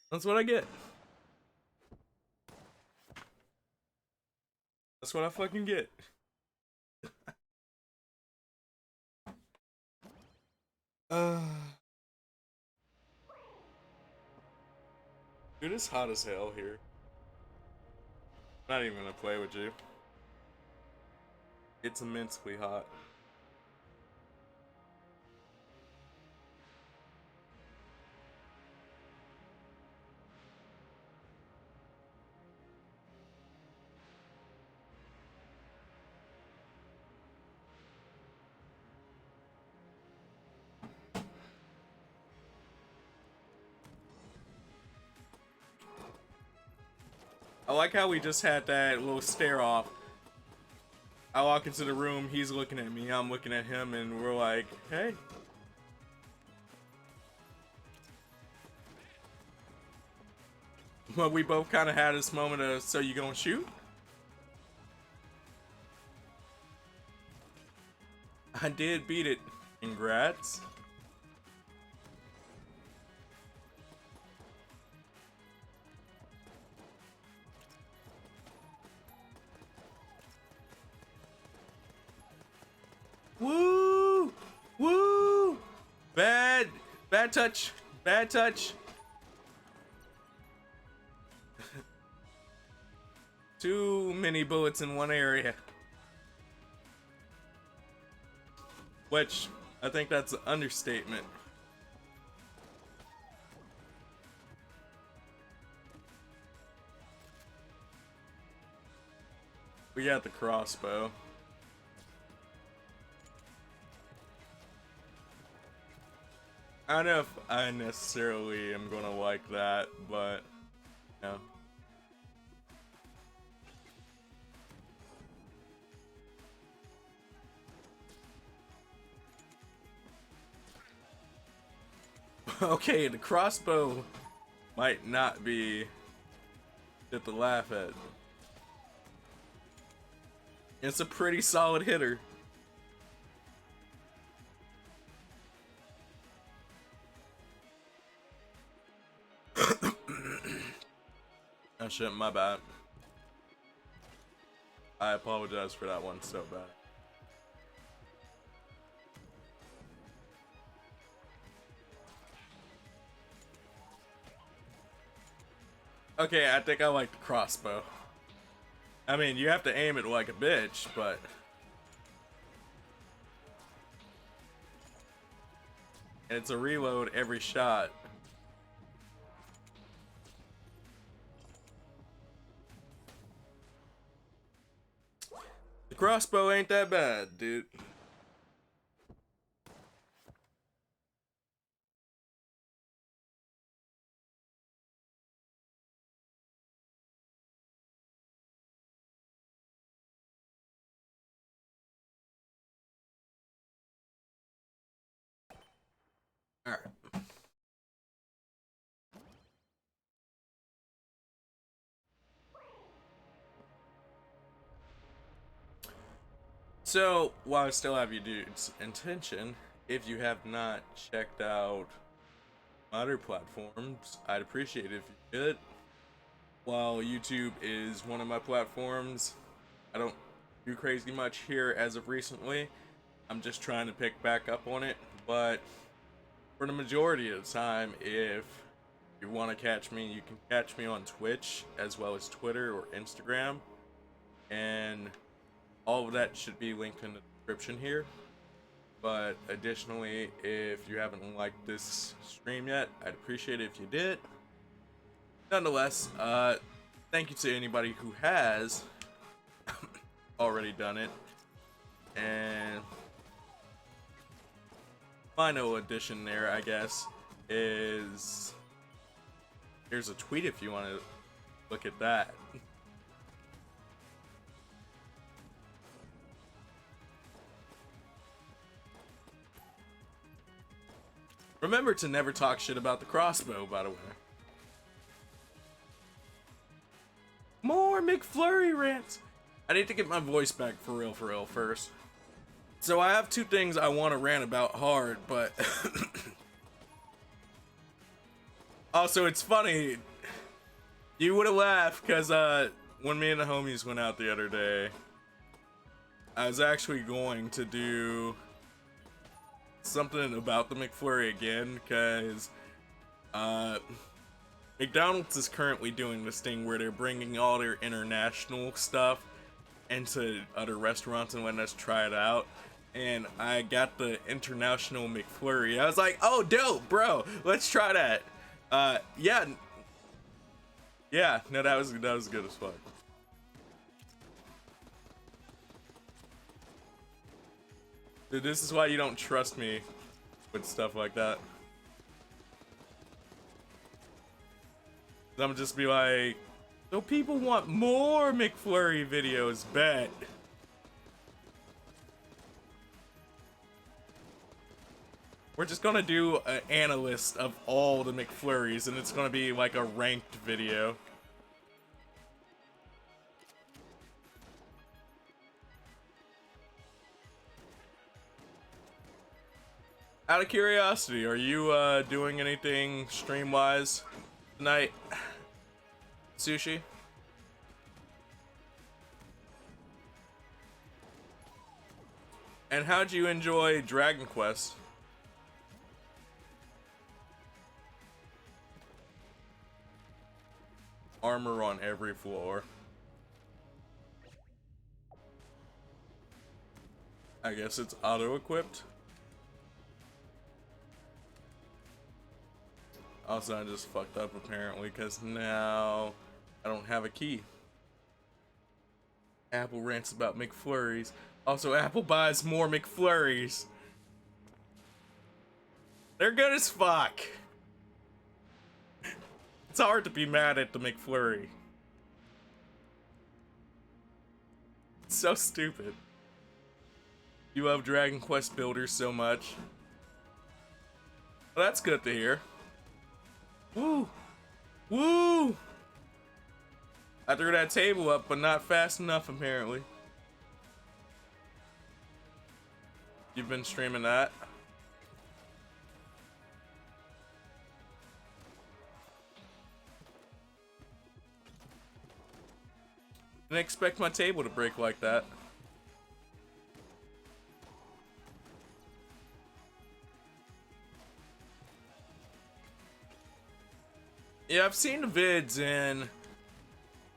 That's what I get. That's what I fucking get. Dude, it's hot as hell here. Not even gonna play with you. It's immensely hot. I like how we just had that little stare off. I walk into the room, he's looking at me, I'm looking at him, and we're like, hey. Well, we both kind of had this moment of, so you gonna shoot? I did beat it. Congrats. Woo! Woo! Bad touch. Bad touch. Too many bullets in one area. Which, I think that's an understatement. We got the crossbow. I don't know if I necessarily am gonna like that, but no. Okay, the crossbow might not be shit to laugh at. It's a pretty solid hitter. Oh shit, my bad. I apologize for that one so bad. Okay, I think I like the crossbow. I mean, you have to aim it like a bitch, but... it's a reload every shot. The crossbow ain't that bad, dude. Alright. So, while I still have you dudes' attention, if you have not checked out other platforms, I'd appreciate it if you could. While YouTube is one of my platforms, I don't do crazy much here as of recently. I'm just trying to pick back up on it, but for the majority of the time, if If you want to catch me, you can catch me on Twitch as well as Twitter or Instagram. And all of that should be linked in the description here. But additionally, if you haven't liked this stream yet, I'd appreciate it if you did. Nonetheless, thank you to anybody who has already done it. And final addition there, I guess, is here's a tweet if you want to look at that. Remember to never talk shit about the crossbow, by the way. More McFlurry rants. I need to get my voice back for real first. So I have two things I want to rant about hard, but also it's funny. You would have laughed because when me and the homies went out the other day, I was actually going to do something about the McFlurry again, because McDonald's is currently doing this thing where they're bringing all their international stuff into other restaurants and letting us try it out. And I got the international McFlurry. I was like, oh dope, bro, let's try that. Yeah, no, that was good as fuck. Dude, this is why you don't trust me with stuff like that. I'm just be like, so people want more McFlurry videos, bet. We're just gonna do an analyst of all the McFlurries, and it's gonna be like a ranked video. Out of curiosity, are you doing anything stream-wise tonight, Sushi? And how'd you enjoy Dragon Quest? Armor on every floor. I guess it's auto-equipped. Also, I just fucked up apparently, because now I don't have a key. Apple rants about McFlurries. Also, Apple buys more McFlurries. They're good as fuck. It's hard to be mad at the McFlurry. It's so stupid. You love Dragon Quest builders so much. Well, that's good to hear. Woo! Woo! I threw that table up, but not fast enough, apparently. You've been streaming that? Didn't expect my table to break like that. Yeah, I've seen the vids, and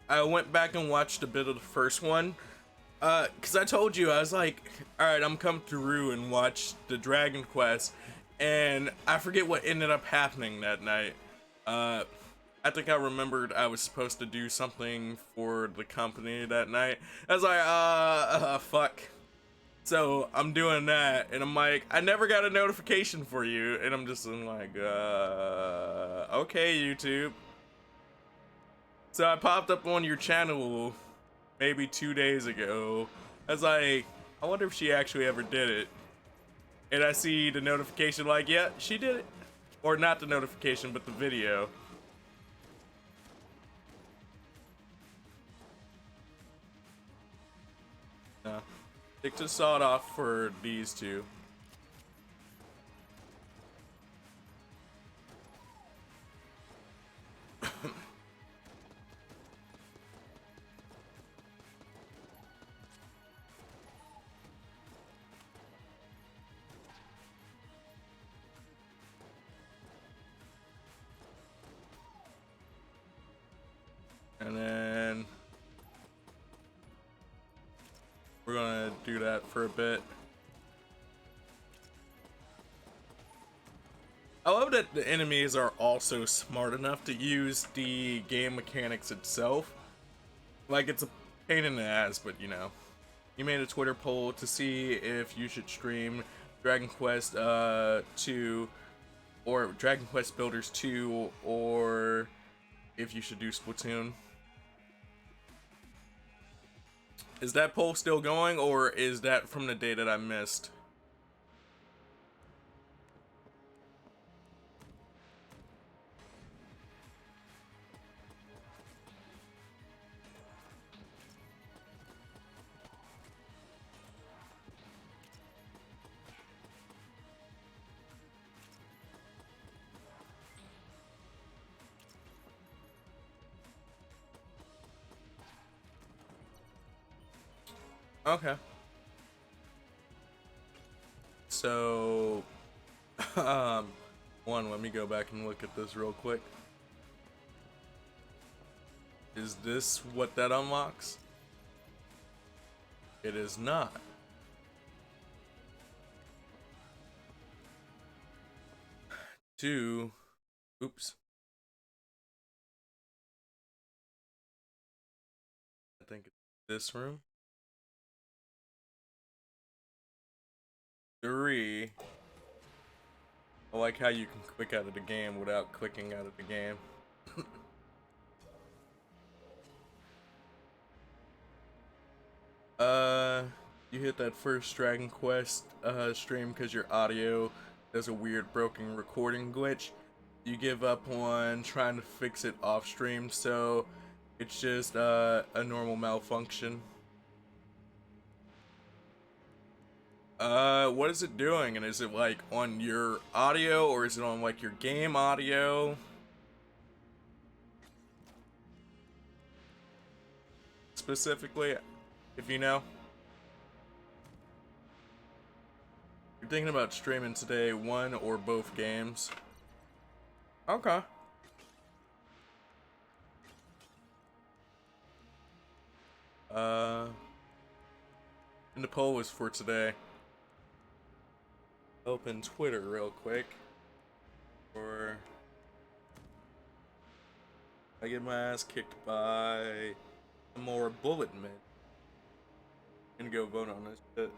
I went back and watched a bit of the first one. Cause I told you, I was like, alright, I'm come through and watch the Dragon Quest, and I forget what ended up happening that night. I think I remembered I was supposed to do something for the company that night. I was like, fuck. So I'm doing that, and I'm like, I never got a notification for you, and I'm just like, okay, YouTube. So I popped up on your channel maybe 2 days ago. I was like, I wonder if she actually ever did it. And I see the notification like, yeah, she did it. Or not the notification, but the video. No. Stick to sawed off for these two. And then we're gonna do that for a bit. I love that the enemies are also smart enough to use the game mechanics itself. Like, it's a pain in the ass, but you know. You made a Twitter poll to see if you should stream Dragon Quest 2 or Dragon Quest Builders 2, or if you should do Splatoon. Is that poll still going, or is that from the day that I missed? Okay. So, let me go back and look at this real quick. Is this what that unlocks? It is not. Two. Oops. I think it's this room. 3. I like how you can click out of the game without clicking out of the game. You hit that first Dragon Quest stream because your audio does a weird broken recording glitch. You give up on trying to fix it off stream, so it's just a normal malfunction. What is it doing? And is it like on your audio, or is it on like your game audio? Specifically, if you know. You're thinking about streaming today one or both games. Okay. And the poll was for today. Open Twitter real quick. Or I get my ass kicked by more bullet men. I'm gonna go vote on this shit.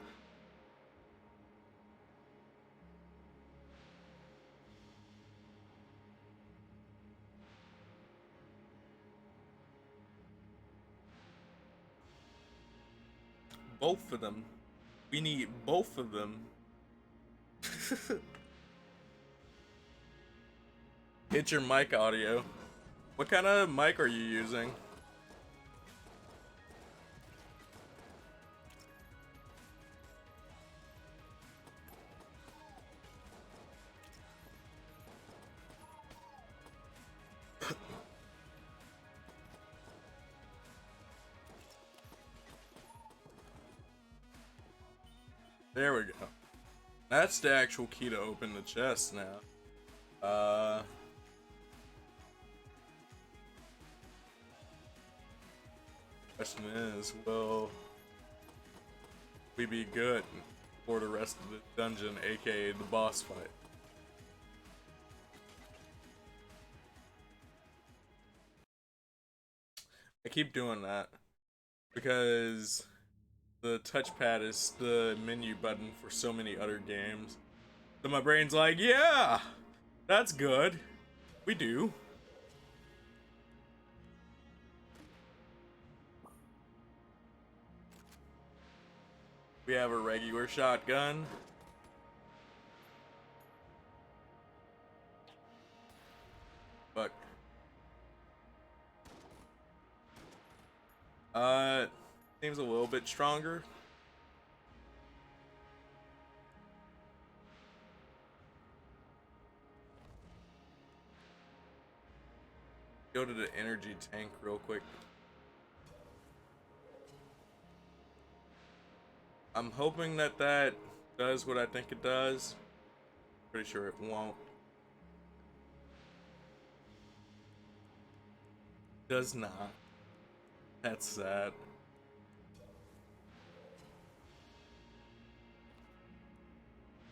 Both of them. We need both of them. It's your mic audio. What kind of mic are you using? There we go. That's the actual key to open the chest now. Question is, will we be good for the rest of the dungeon, aka the boss fight? I keep doing that because the touchpad is the menu button for so many other games. So my brain's like, yeah, that's good. We do. We have a regular shotgun. Fuck. Seems a little bit stronger. Go to the energy tank real quick. I'm hoping that that does what I think it does. Pretty sure it won't. Does not. That's sad.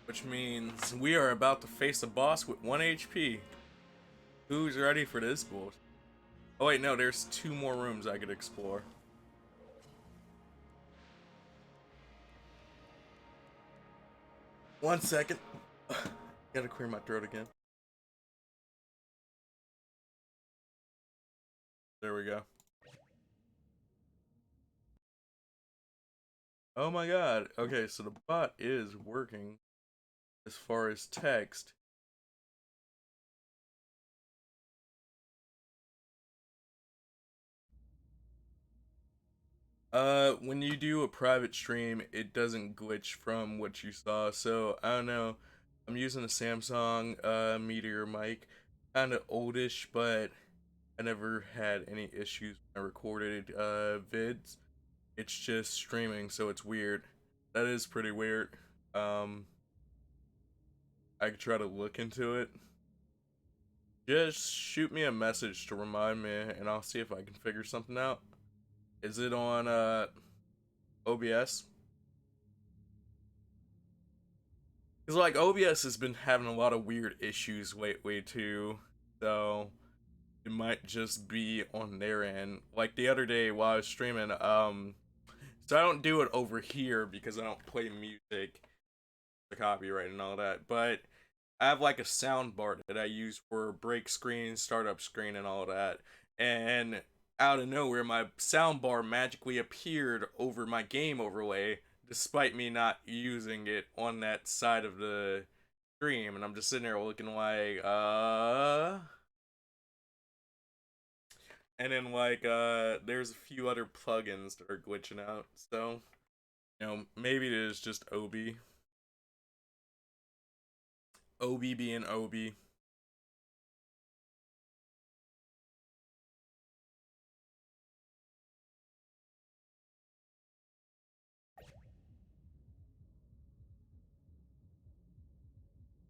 Which means we are about to face a boss with 1 HP. Who's ready for this bullshit? Oh wait, no, there's 2 more rooms I could explore. One second. Gotta clear my throat again. There we go. Oh my god. Okay, so the bot is working as far as text. When you do a private stream, it doesn't glitch from what you saw. So, I don't know. I'm using a Samsung Meteor mic. Kinda oldish, but I never had any issues when I recorded vids. It's just streaming, so it's weird. That is pretty weird. I could try to look into it. Just shoot me a message to remind me, and I'll see if I can figure something out. Is it on OBS? Because like OBS has been having a lot of weird issues lately too, so it might just be on their end. Like the other day while I was streaming, so I don't do it over here because I don't play music, the copyright and all that, but I have like a sound bar that I use for break screen, startup screen, and all that. And out of nowhere, my sound bar magically appeared over my game overlay, despite me not using it on that side of the stream. And I'm just sitting there looking like, And then like, there's a few other plugins that are glitching out. So, maybe it is just Obi. Obi being Obi.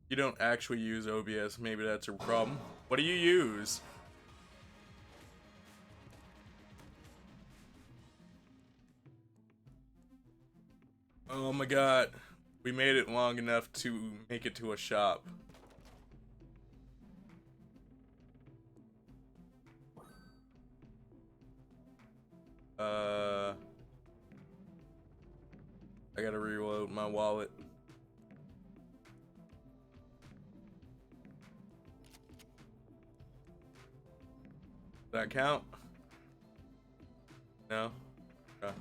You don't actually use OBS, maybe that's a problem. What do you use? Oh my god. We made it long enough to make it to a shop. I gotta reload my wallet. Does that count? No? Okay.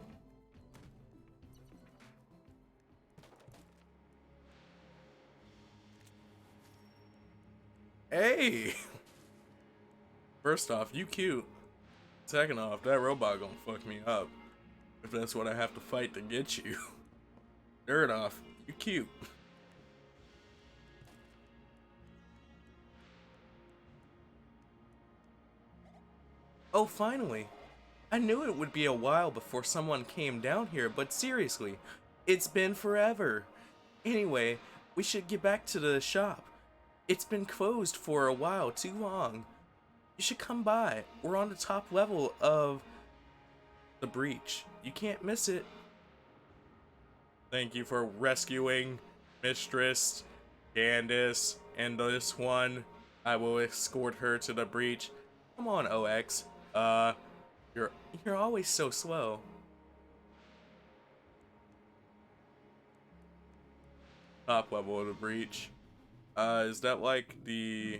Hey! First off, you cute. Second off, that robot gonna fuck me up. If that's what I have to fight to get you. Third off, you cute. Oh, finally. I knew it would be a while before someone came down here, but seriously, it's been forever. Anyway, we should get back to the shop. It's been closed for a while, too long. You should come by. We're on the top level of the breach. You can't miss it. Thank you for rescuing Mistress Candace and this one. I will escort her to the breach. Come on, OX. You're always so slow. Top level of the breach. Is that like the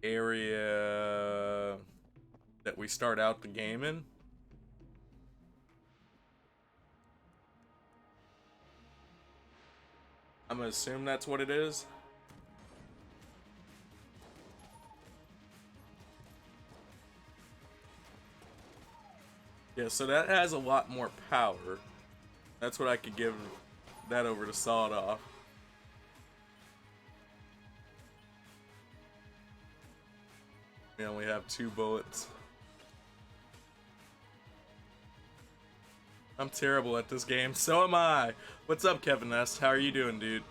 area that we start out the game in? I'm gonna assume that's what it is. Yeah, so that has a lot more power. That's what I could give that over to Sawed Off. We only have 2 bullets. I'm terrible at this game. So am I. What's up, Kevin S? How are you doing, dude?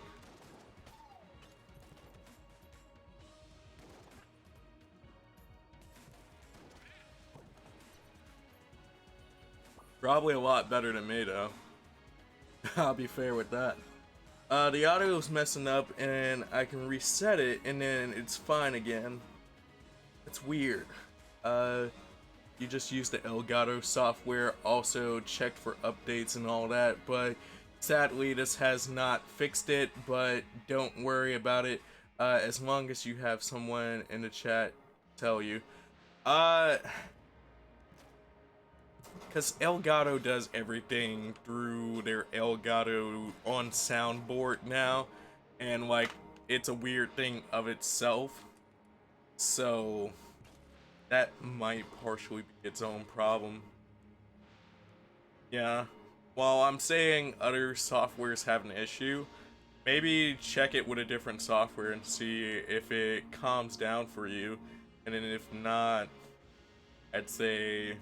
Probably a lot better than me, though. I'll be fair with that. The audio is messing up, and I can reset it, and then it's fine again. It's weird. You just use the Elgato software, also checked for updates and all that, but sadly this has not fixed it, but don't worry about it, as long as you have someone in the chat tell you. Because Elgato does everything through their Elgato on soundboard now, and like, it's a weird thing of itself, so that might partially be its own problem. Yeah. While I'm saying other softwares have an issue, maybe check it with a different software and see if it calms down for you. And then if not, I'd say,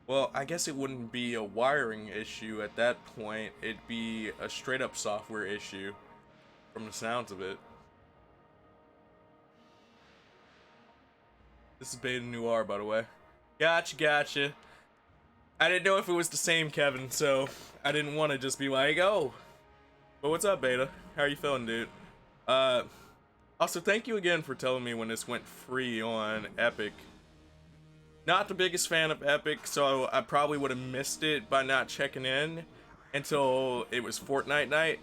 well, I guess it wouldn't be a wiring issue at that point. It'd be a straight up software issue from the sounds of it. This is Beta Noir, by the way. Gotcha. I didn't know if it was the same Kevin, so I didn't want to just be like, oh. But what's up, Beta? How are you feeling, dude? Also, thank you again for telling me when this went free on Epic. Not the biggest fan of Epic, so I probably would have missed it by not checking in until it was Fortnite night.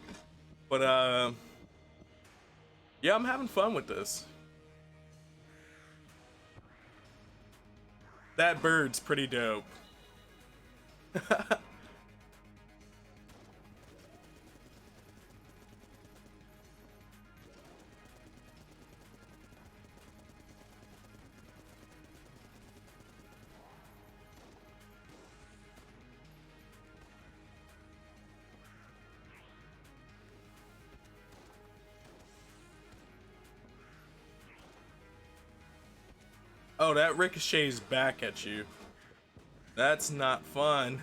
But, yeah, I'm having fun with this. That bird's pretty dope. Oh, that ricochets back at you. That's not fun.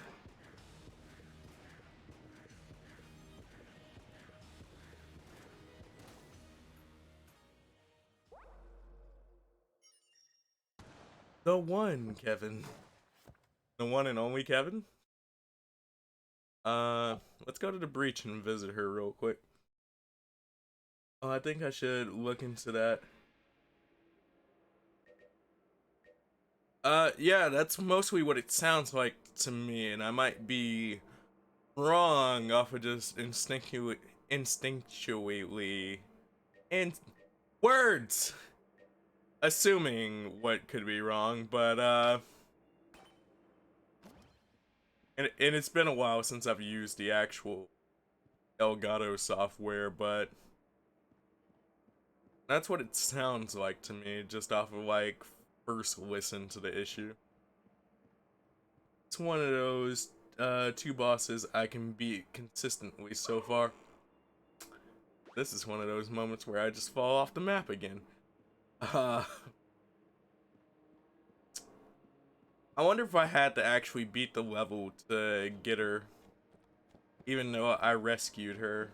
The one, Kevin. The one and only Kevin? Let's go to the breach and visit her real quick. Oh, I think I should look into that. Yeah, that's mostly what it sounds like to me, and I might be wrong off of just instinctually, and words! Assuming what could be wrong, but, and it's been a while since I've used the actual Elgato software, but that's what it sounds like to me, just off of, like, first listen to the issue. It's one of those, two bosses I can beat consistently so far. This is one of those moments where I just fall off the map again. I wonder if I had to actually beat the level to get her, even though I rescued her.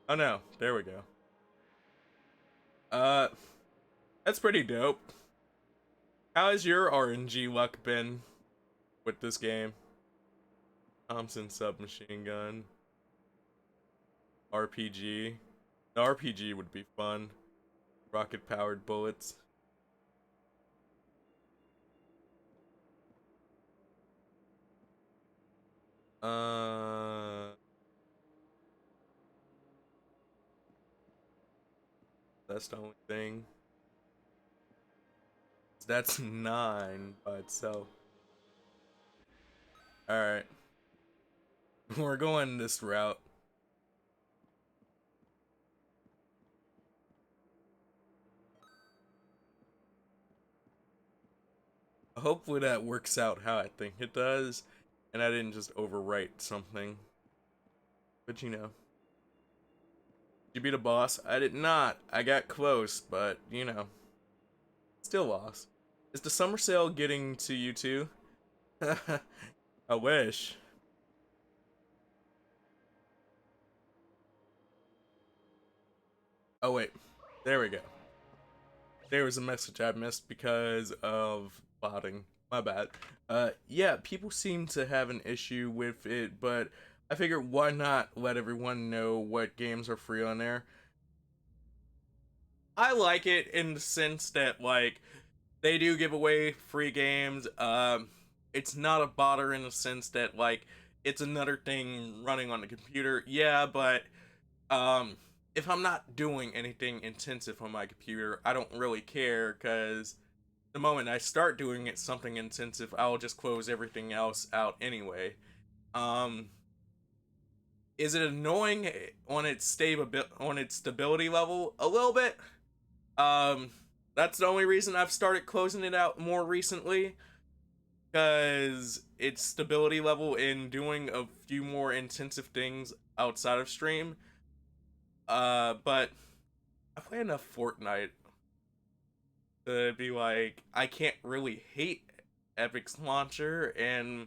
Oh no, there we go. Uh, that's pretty dope. How has your RNG luck been with this game? Thompson submachine gun. RPG. The RPG would be fun. Rocket powered bullets. That's the only thing. That's 9 by itself. Alright. We're going this route. Hopefully that works out how I think it does, and I didn't just overwrite something. But you know. Did you beat a boss? I did not. I got close, but you know. Still lost. Is the summer sale getting to you too? I wish. Oh wait. There we go. There was a message I missed because of botting. My bad. Yeah, people seem to have an issue with it, but I figured why not let everyone know what games are free on there. I like it in the sense that like they do give away free games. It's not a bother in the sense that like it's another thing running on the computer. Yeah, but um, if I'm not doing anything intensive on my computer, I don't really care because the moment I start doing it something intensive, I'll just close everything else out anyway. Um, is it annoying on its stability level? A little bit. Um, that's the only reason I've started closing it out more recently, because its stability level in doing a few more intensive things outside of stream. But I play enough Fortnite to be like, I can't really hate Epic's launcher, and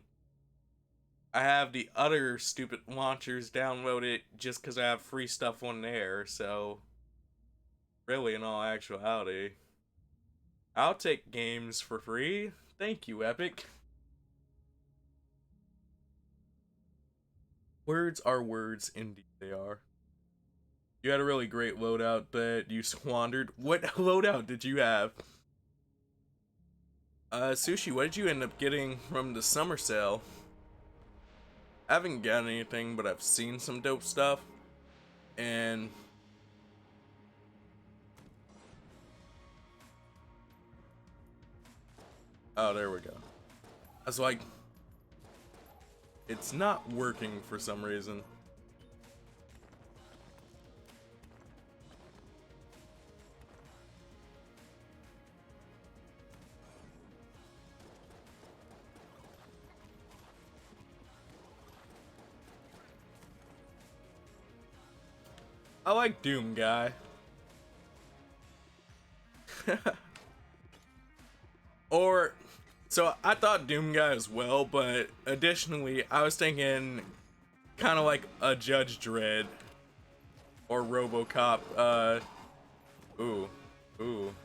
I have the other stupid launchers downloaded just because I have free stuff on there, so really, in all actuality, I'll take games for free. Thank you, Epic. Words are words, indeed they are. You had a really great loadout that you squandered. What loadout did you have? Sushi, what did you end up getting from the summer sale? I haven't gotten anything, but I've seen some dope stuff. And oh, there we go. I was like, it's not working for some reason. I like Doom Guy. Or, so I thought Doom Guy as well, but additionally, I was thinking kind of like a Judge Dredd or RoboCop. Ooh, ooh,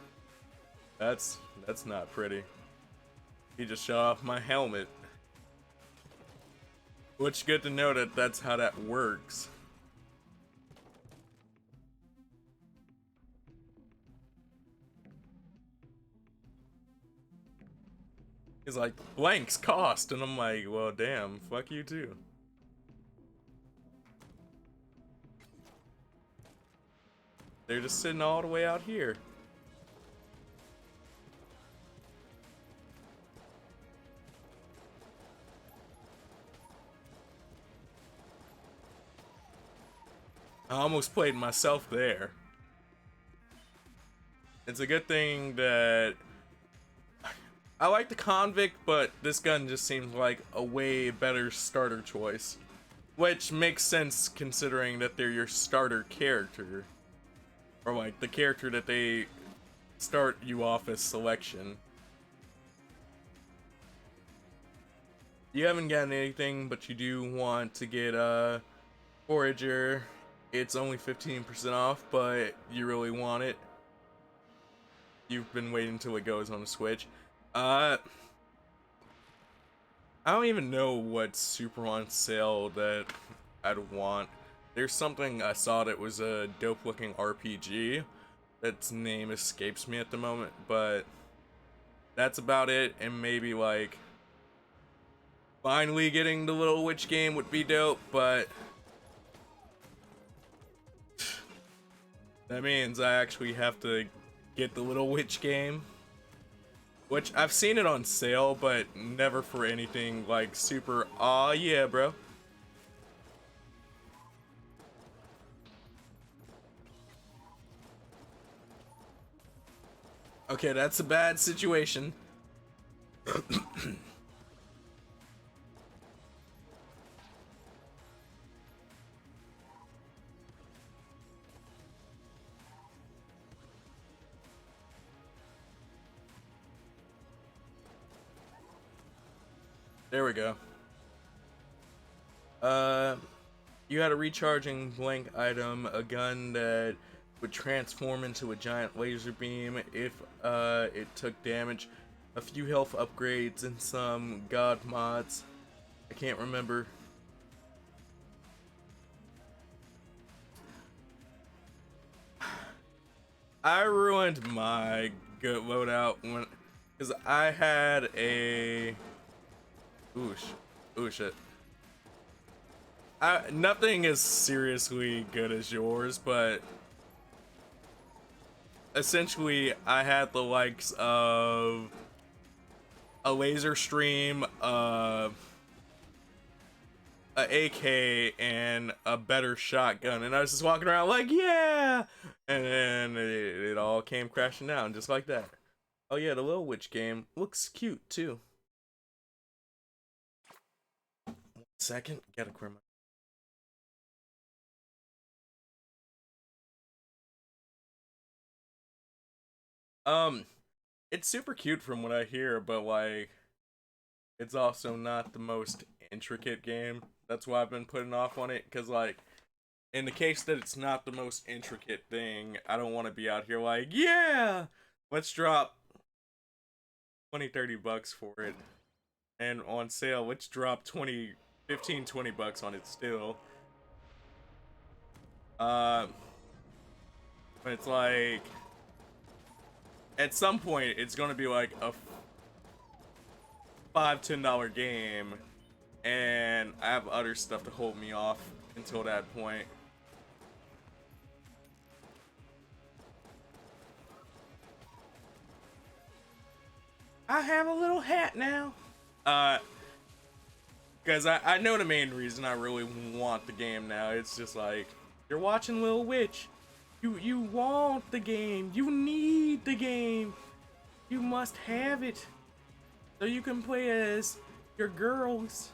that's not pretty. He just shot off my helmet. Which good to know that that's how that works. He's like, blanks cost, and I'm like, well, damn, fuck you too. They're just sitting all the way out here. I almost played myself there. It's a good thing that I like the convict, but this gun just seems like a way better starter choice. Which makes sense considering that they're your starter character. Or like the character that they start you off as selection. You haven't gotten anything, but you do want to get a Forager. It's only 15% off, but you really want it. You've been waiting until it goes on the Switch. I don't even know what's super on sale that I'd want. There's something I saw that was a dope looking RPG. That's name escapes me at the moment, but that's about it. And maybe like finally getting the Little Witch game would be dope, but that means I actually have to get the Little Witch game. Which I've seen it on sale, but never for anything like super, aw yeah, bro. Okay, that's a bad situation. There we go. You had a recharging blank item, a gun that would transform into a giant laser beam if it took damage. a few health upgrades and some god mods. I can't remember. I ruined my good loadout when, because I had a, ooh shit. Nothing as seriously good as yours, but essentially I had the likes of a laser stream, a AK, and a better shotgun, and I was just walking around like, yeah, and then it all came crashing down just like that. Oh yeah, the Little Witch game looks cute too. 1 second, gotta clear my. It's super cute from what I hear, but like, it's also not the most intricate game. That's why I've been putting off on it, because like, in the case that it's not the most intricate thing, I don't want to be out here like, yeah, let's drop 20-30 bucks for it, and on sale let's drop 20 15 20 bucks on it still. uh but it's like, at some point it's gonna be like a $5-10 game, and I have other stuff to hold me off until that point. I have a little hat now. Uh, because I know the main reason I really want the game now. It's just like, you're watching Lil Witch. You want the game. You need the game. You must have it so you can play as your girls.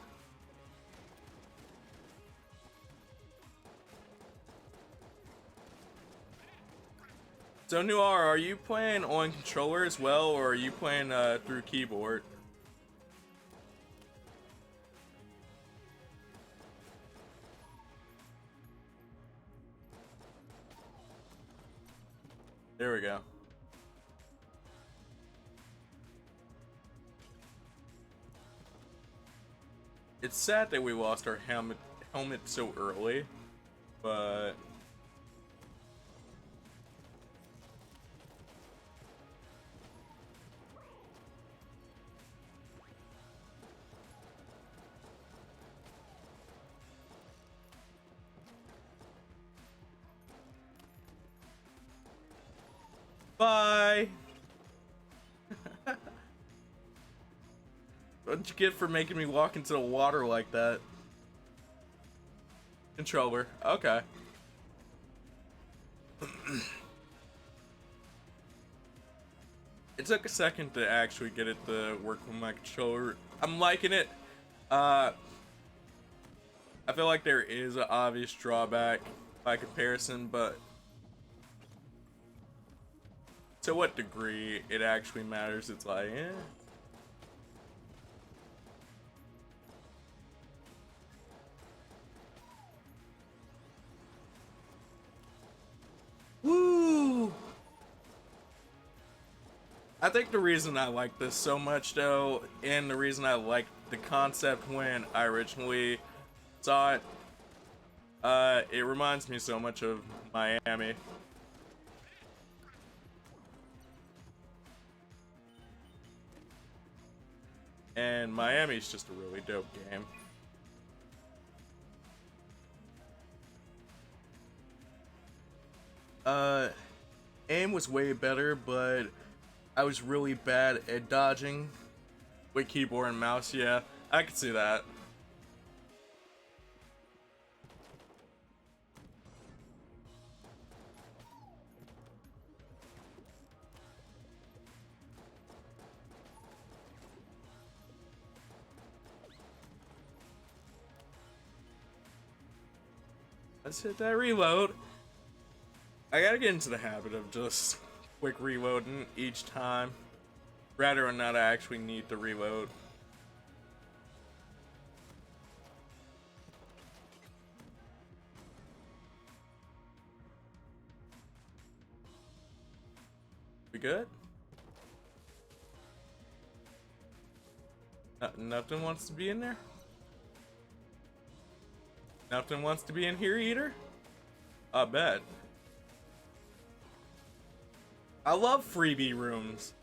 So Noir, are you playing on controller as well, or are you playing through keyboard? There we go. It's sad that we lost our helmet so early, but bye. What'd you get for making me walk into the water like that? Controller. Okay. It took a second to actually get it to work with my controller. I'm liking it. I feel like there is an obvious drawback by comparison, but to what degree it actually matters, it's like, eh. Woo! I think the reason I like this so much, though, and the reason I liked the concept when I originally saw it, it reminds me so much of Miami. And Miami's just a really dope game. Uh, aim was way better, but I was really bad at dodging with keyboard and mouse. Yeah, I could see that. Let's hit that reload. I gotta get into the habit of just quick reloading each time, rather than not actually need to reload. We good? Nothing wants to be in there? Nothing wants to be in here either? I bet. I love freebie rooms.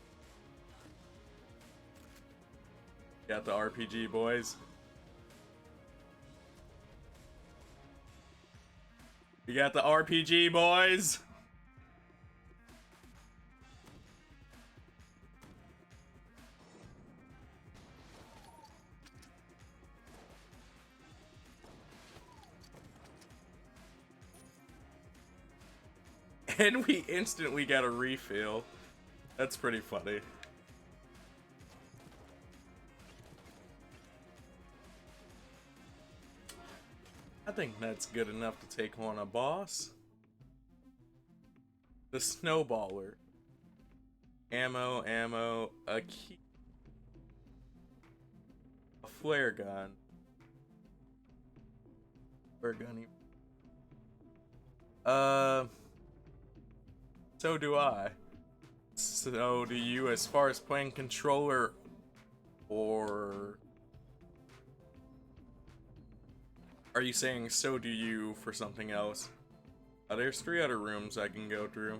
Got the RPG boys. You got the RPG boys. And we instantly got a refill. That's pretty funny. I think that's good enough to take on a boss. The snowballer. Ammo, a key. A flare gun. Flare gun. So do I. So do you as far as playing controller or... Are you saying so do you for something else? There's 3 other rooms I can go through.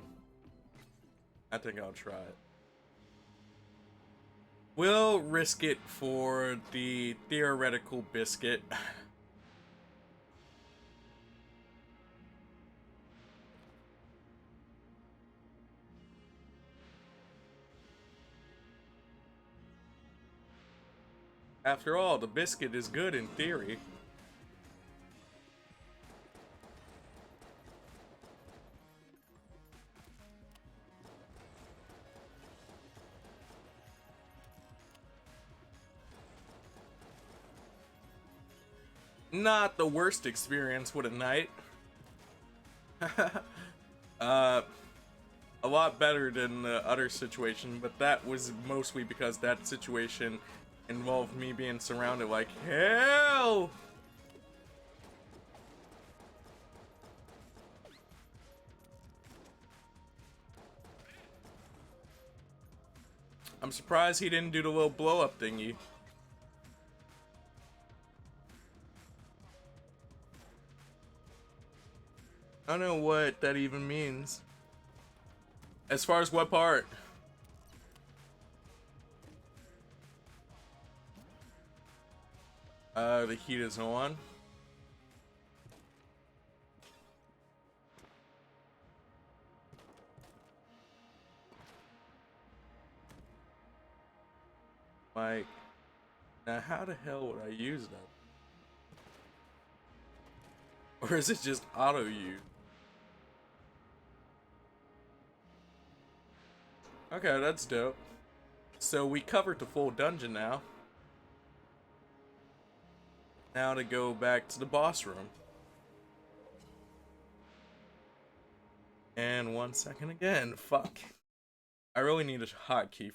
I think I'll try it. We'll risk it for the theoretical biscuit. After all, the biscuit is good in theory. Not the worst experience with a night. A lot better than the other situation, but that was mostly because that situation involved me being surrounded like hell. I'm surprised he didn't do the little blow up thingy. I don't know what that even means. As far as what part? The heat is on. Like, now how the hell would I use that? Or is it just auto use? Okay, that's dope. So we covered the full dungeon now. Now to go back to the boss room. And 1 second again. Fuck. I really need a hotkey.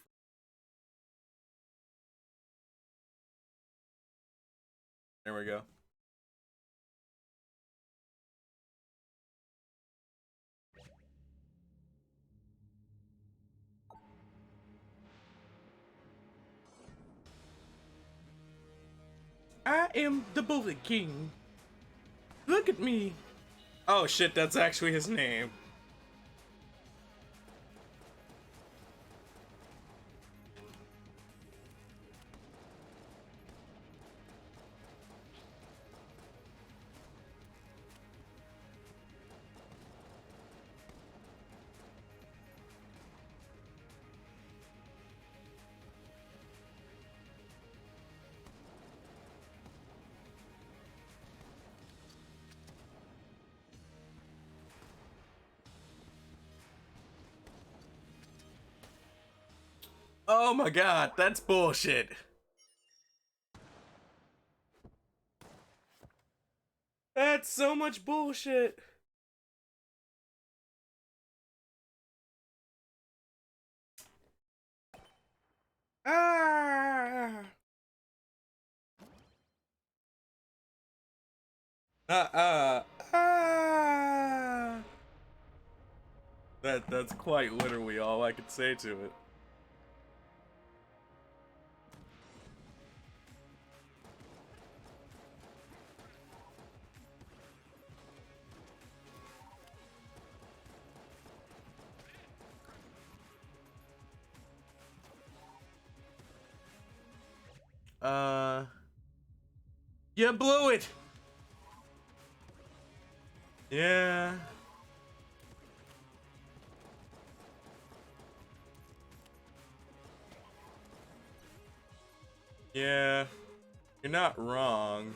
There we go. I am the Bullet King. Look at me. Oh shit, that's actually his name. Oh my god, that's bullshit. That's so much bullshit. Ah. Ah. That's quite literally all I could say to it. You blew it! Yeah. Yeah. You're not wrong.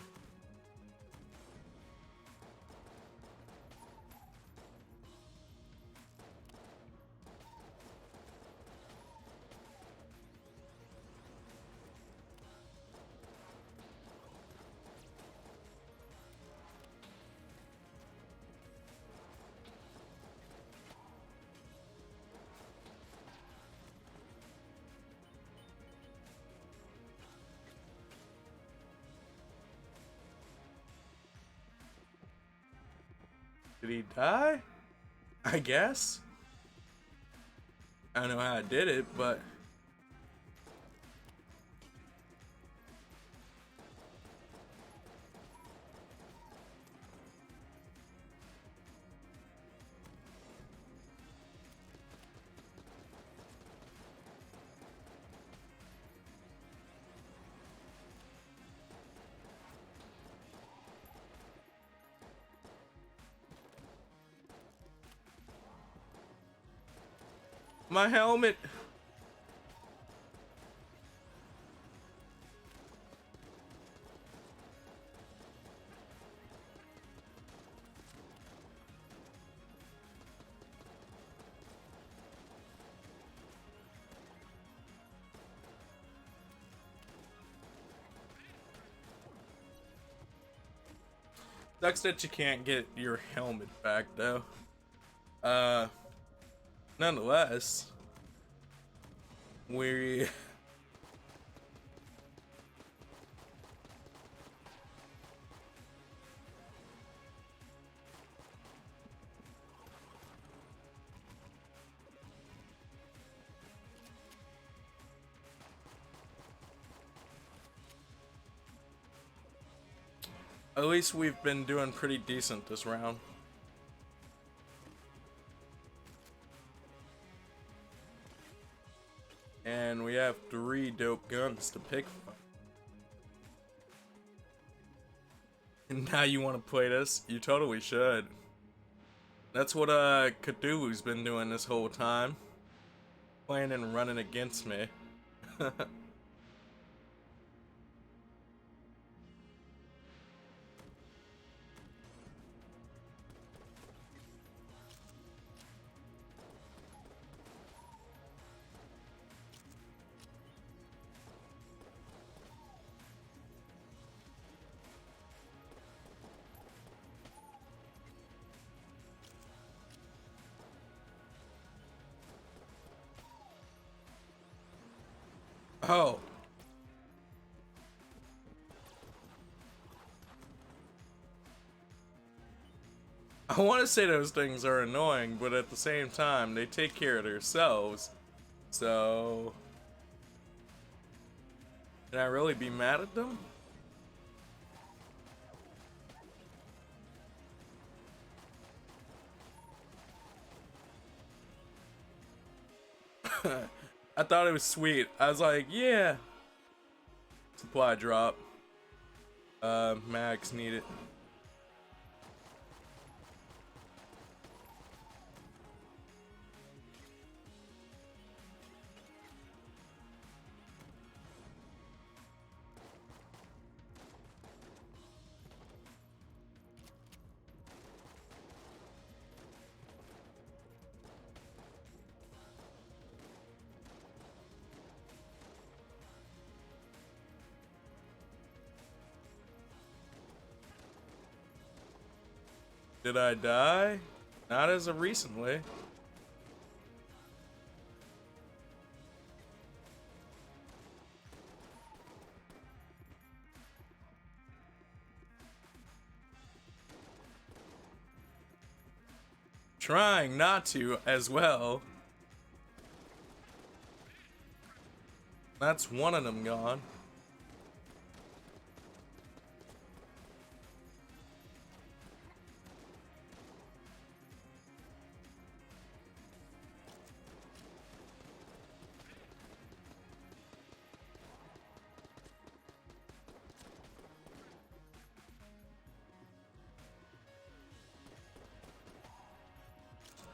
Did he die? I guess. I don't know how I did it, but my helmet. Sucks that you can't get your helmet back though. Uh, Nonetheless, we at least we've been doing pretty decent this round. And we have 3 dope guns to pick from. And now you want to play this? You totally should. That's what Cthulhu's been doing this whole time. Playing and running against me. Oh. I want to say those things are annoying, but at the same time, they take care of themselves. So, can I really be mad at them? I thought it was sweet. I was like, yeah. Supply drop. Mags need it. Did I die? Not as of recently. Trying not to as well. That's one of them gone.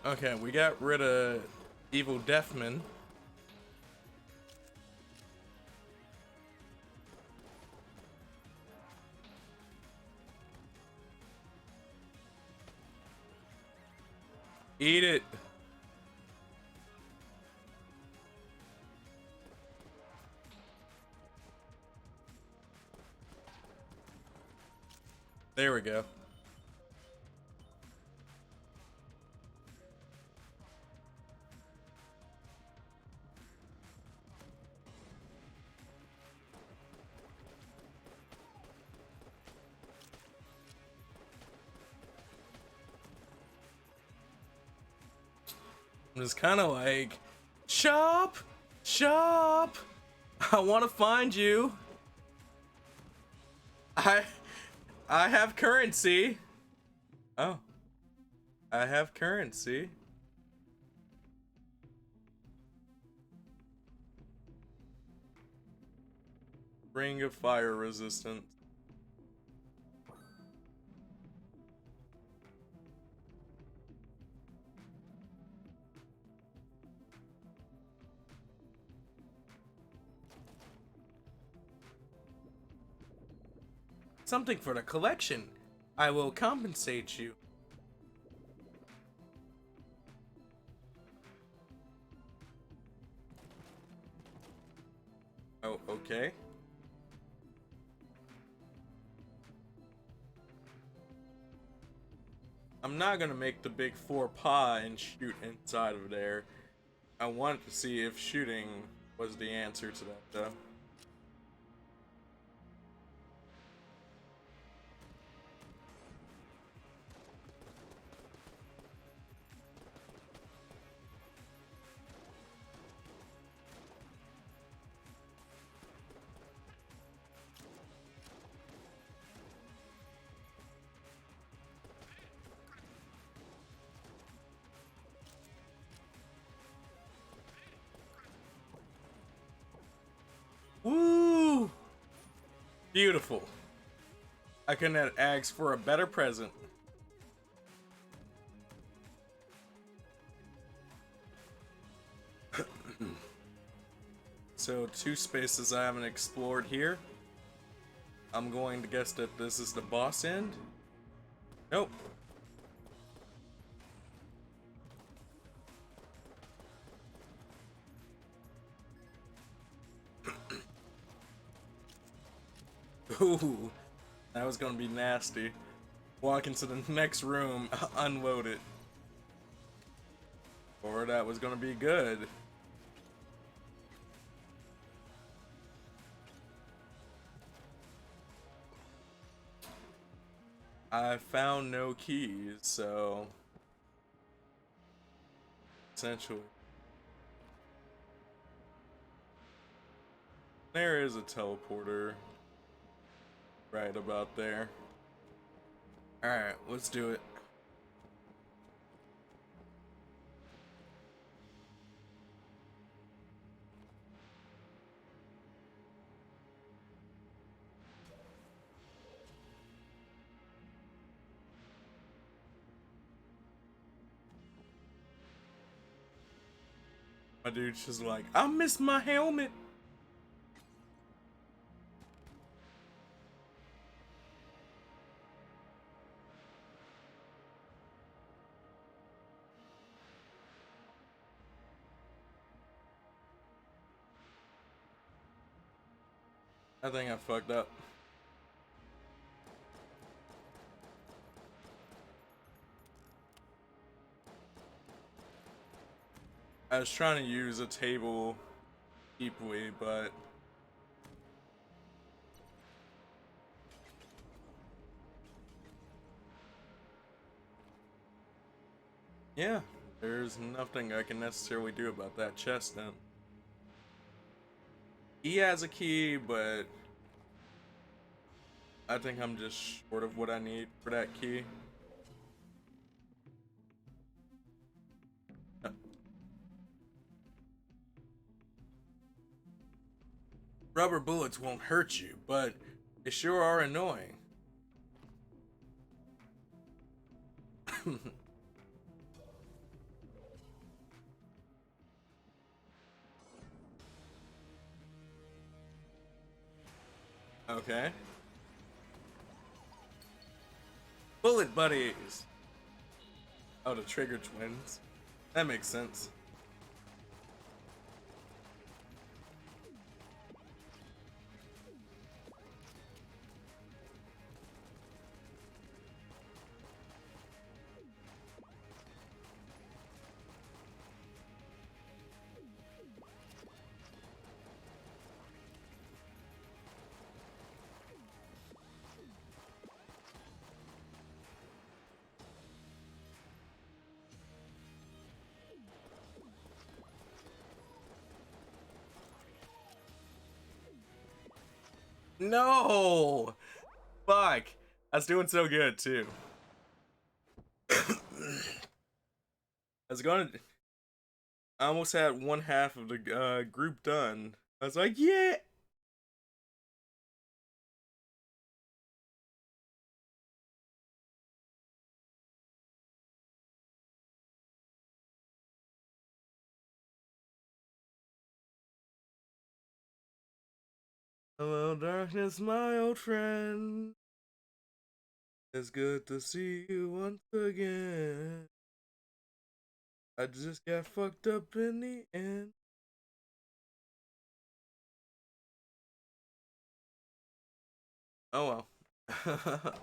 Okay, we got rid of Evil Deathman. Eat it. There we go. I'm just kind of like, shop, shop. I want to find you. I have currency. Oh, I have currency. Ring of fire resistance. Something for the collection. I will compensate you. Oh, okay. I'm not gonna make the big 4 and shoot inside of there. I wanted to see if shooting was the answer to that, though. Woo! Beautiful. I couldn't have asked for a better present. So 2 spaces I haven't explored here. I'm going to guess that this is the boss end. Nope. Ooh, that was gonna be nasty. Walk into the next room, unload it. Or that was gonna be good. I found no keys, so essentially there is a teleporter right about there. Alright, let's do it. My dude's just like, I missed my helmet. I think I fucked up. I was trying to use a table deeply, but yeah, there's nothing I can necessarily do about that chest then. He has a key, but I think I'm just short of what I need for that key. Rubber bullets won't hurt you, but they sure are annoying. Okay. Bullet buddies. Oh, the trigger twins. That makes sense. No! Fuck! I was doing so good too. I was going. I almost had one half of the group done. I was like, yeah. Hello, darkness, my old friend. It's good to see you once again. I just got fucked up in the end. Oh well.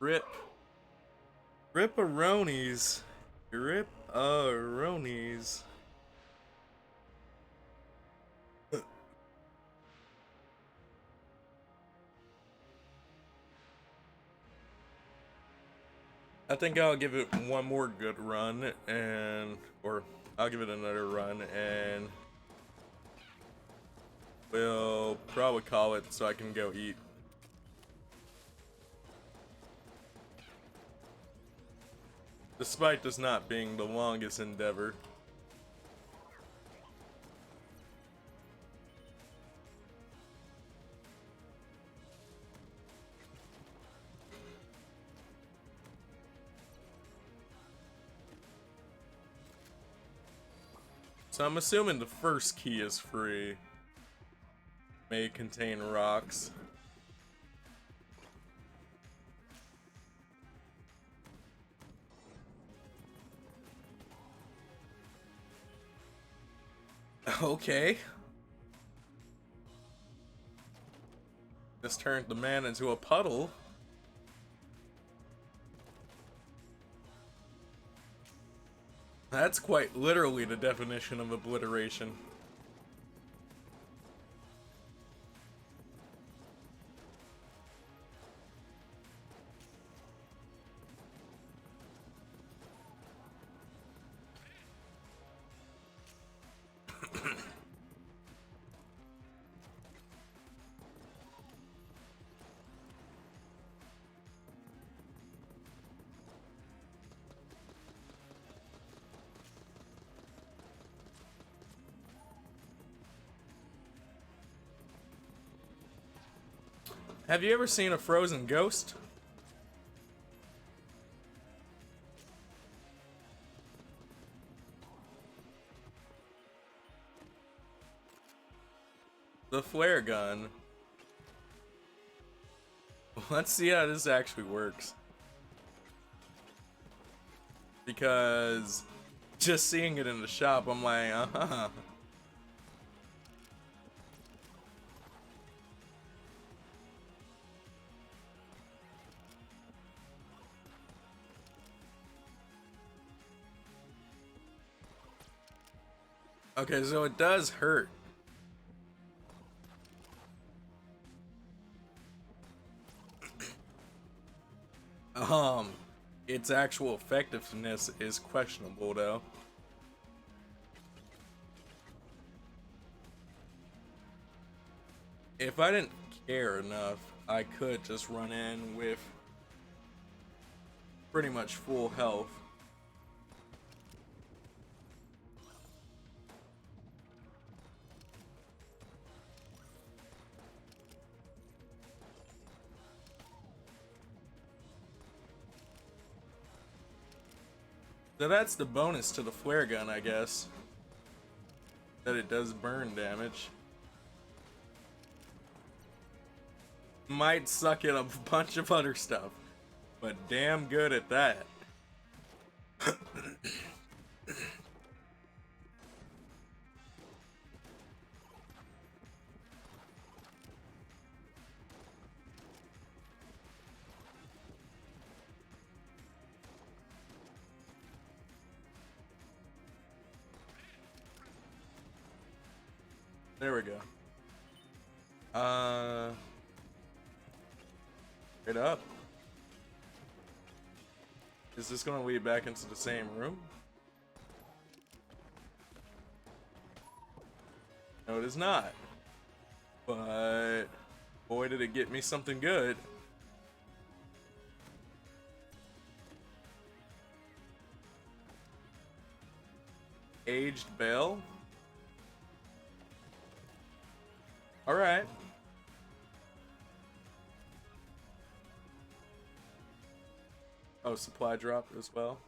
Rip. Rip-a-ronies. Rip-a-ronies. I think I'll give it one more good run or I'll give it another run and we'll probably call it so I can go eat. Despite this not being the longest endeavor. So I'm assuming the first key is free. May contain rocks. Okay. Just turned the man into a puddle. That's quite literally the definition of obliteration. Have you ever seen a frozen ghost? The flare gun. Let's see how this actually works. Because just seeing it in the shop, I'm like, uh-huh. Okay, so it does hurt. Its actual effectiveness is questionable though. If I didn't care enough, I could just run in with pretty much full health. So that's the bonus to the flare gun, I guess. that it does burn damage. Might suck at a bunch of other stuff, but damn good at that. There we go. Straight up. Is this gonna lead back into the same room? No, it is not. But boy, did it get me something good. Aged bell. All right. Oh, supply drop as well.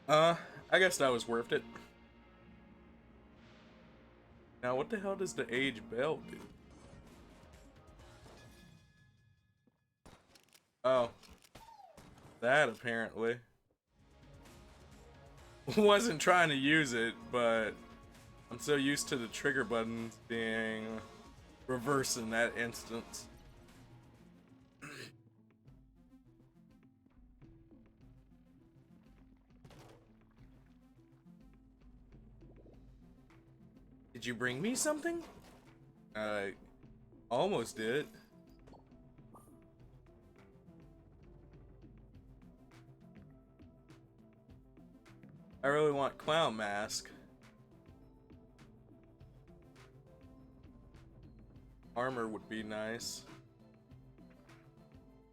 I guess that was worth it. Now, what the hell does the age bell do? Oh. That, apparently. Wasn't trying to use it, but I'm so used to the trigger buttons being reversed in that instance. Did you bring me something? I almost did. I really want clown mask. Armor would be nice.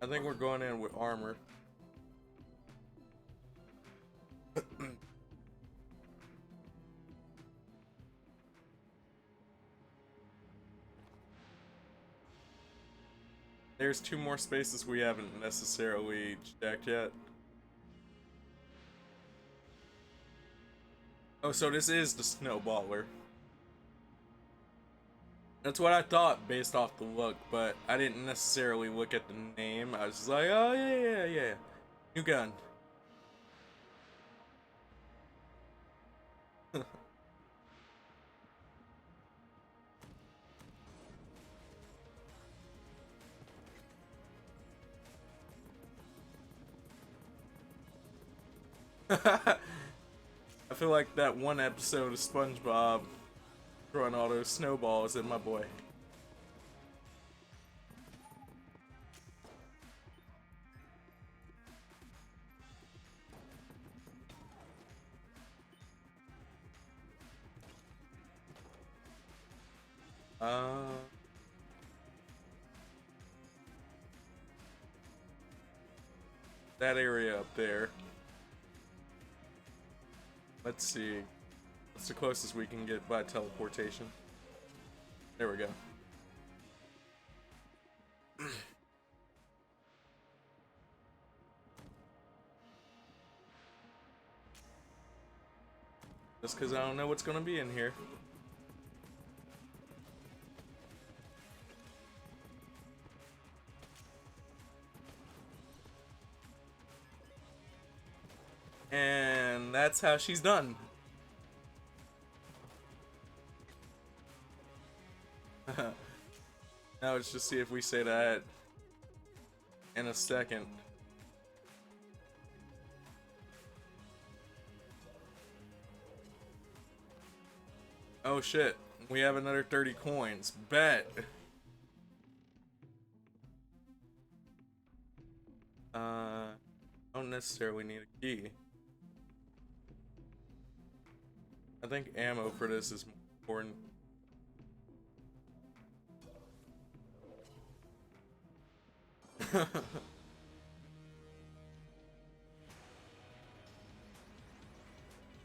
I think we're going in with armor. There's 2 more spaces we haven't necessarily checked yet. Oh, so this is the snowballer. That's what I thought based off the look, but I didn't necessarily look at the name. I was just like, oh yeah. New gun. I feel like that one episode of SpongeBob throwing all those snowballs at my boy. That area up there. Let's see. What's the closest we can get by teleportation? There we go. Just because I don't know what's going to be in here. And that's how she's done. Now let's just see if we say that in a second. Oh shit, we have another 30 coins. Bet. Don't necessarily need a key. I think ammo for this is more important.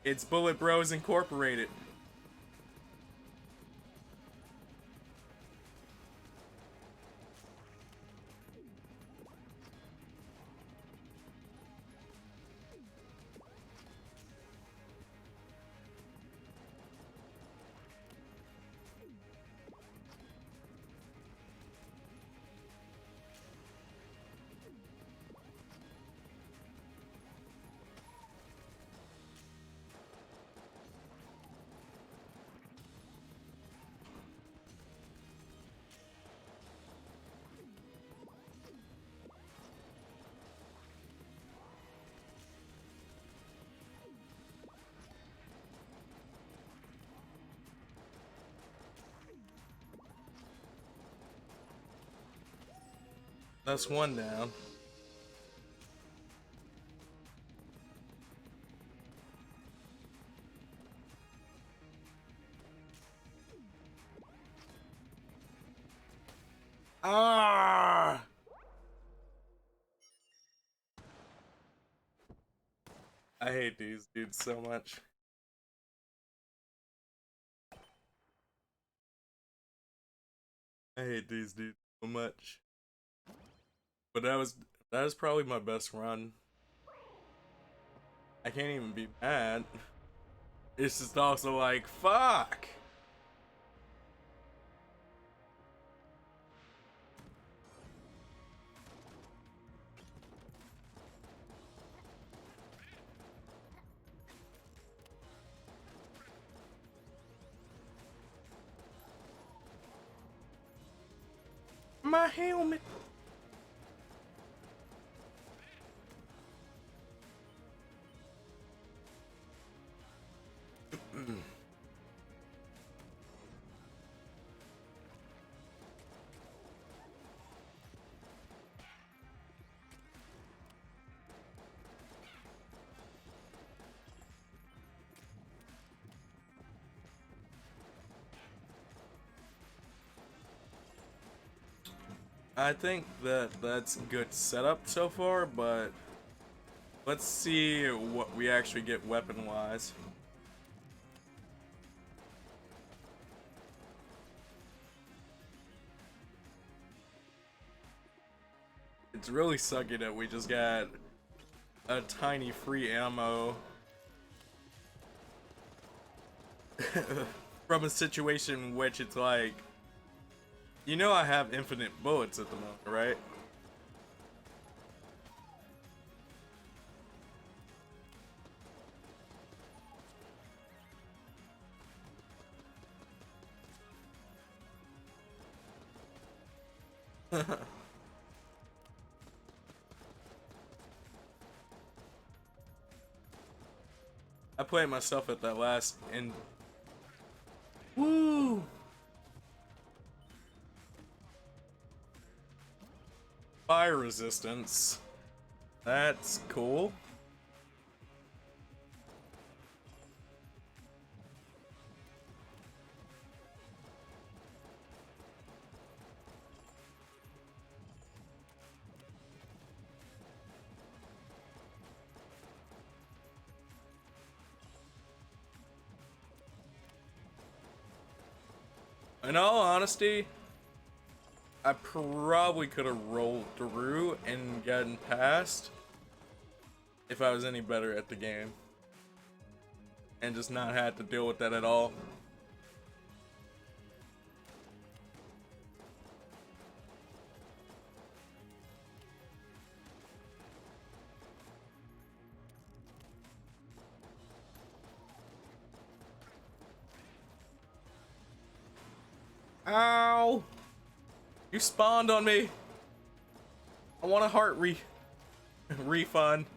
It's Bullet Bros Incorporated. That's one down. Ah! I hate these dudes so much. I hate these dudes so much. But that was probably my best run. I can't even be mad. It's just also like, fuck! My helmet! I think that that's good setup so far, but let's see what we actually get weapon-wise. It's really sucky that we just got a tiny free ammo from a situation in which it's like, you know, I have infinite bullets at the moment, right? I played myself at that last and woo! Fire resistance. That's cool. In all honesty, I probably could have rolled through and gotten past if I was any better at the game. And just not had to deal with that at all. Ow! You spawned on me! I want a heart refund.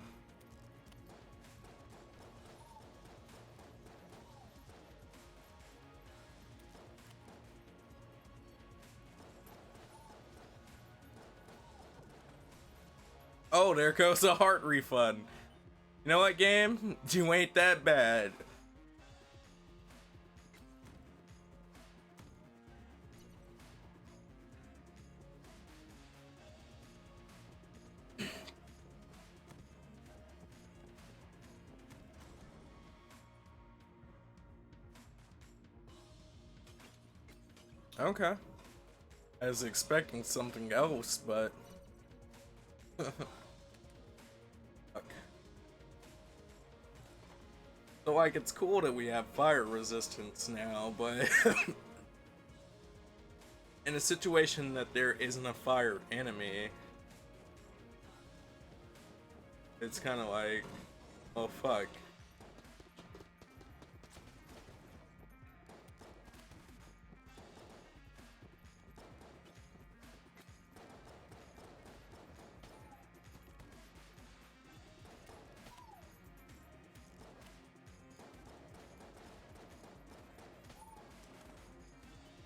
Oh, there goes a heart refund. You know what, game? You ain't that bad. Okay. I was expecting something else, but... Fuck. So, like, it's cool that we have fire resistance now, but... in a situation that there isn't a fire enemy... it's kind of like... oh, fuck.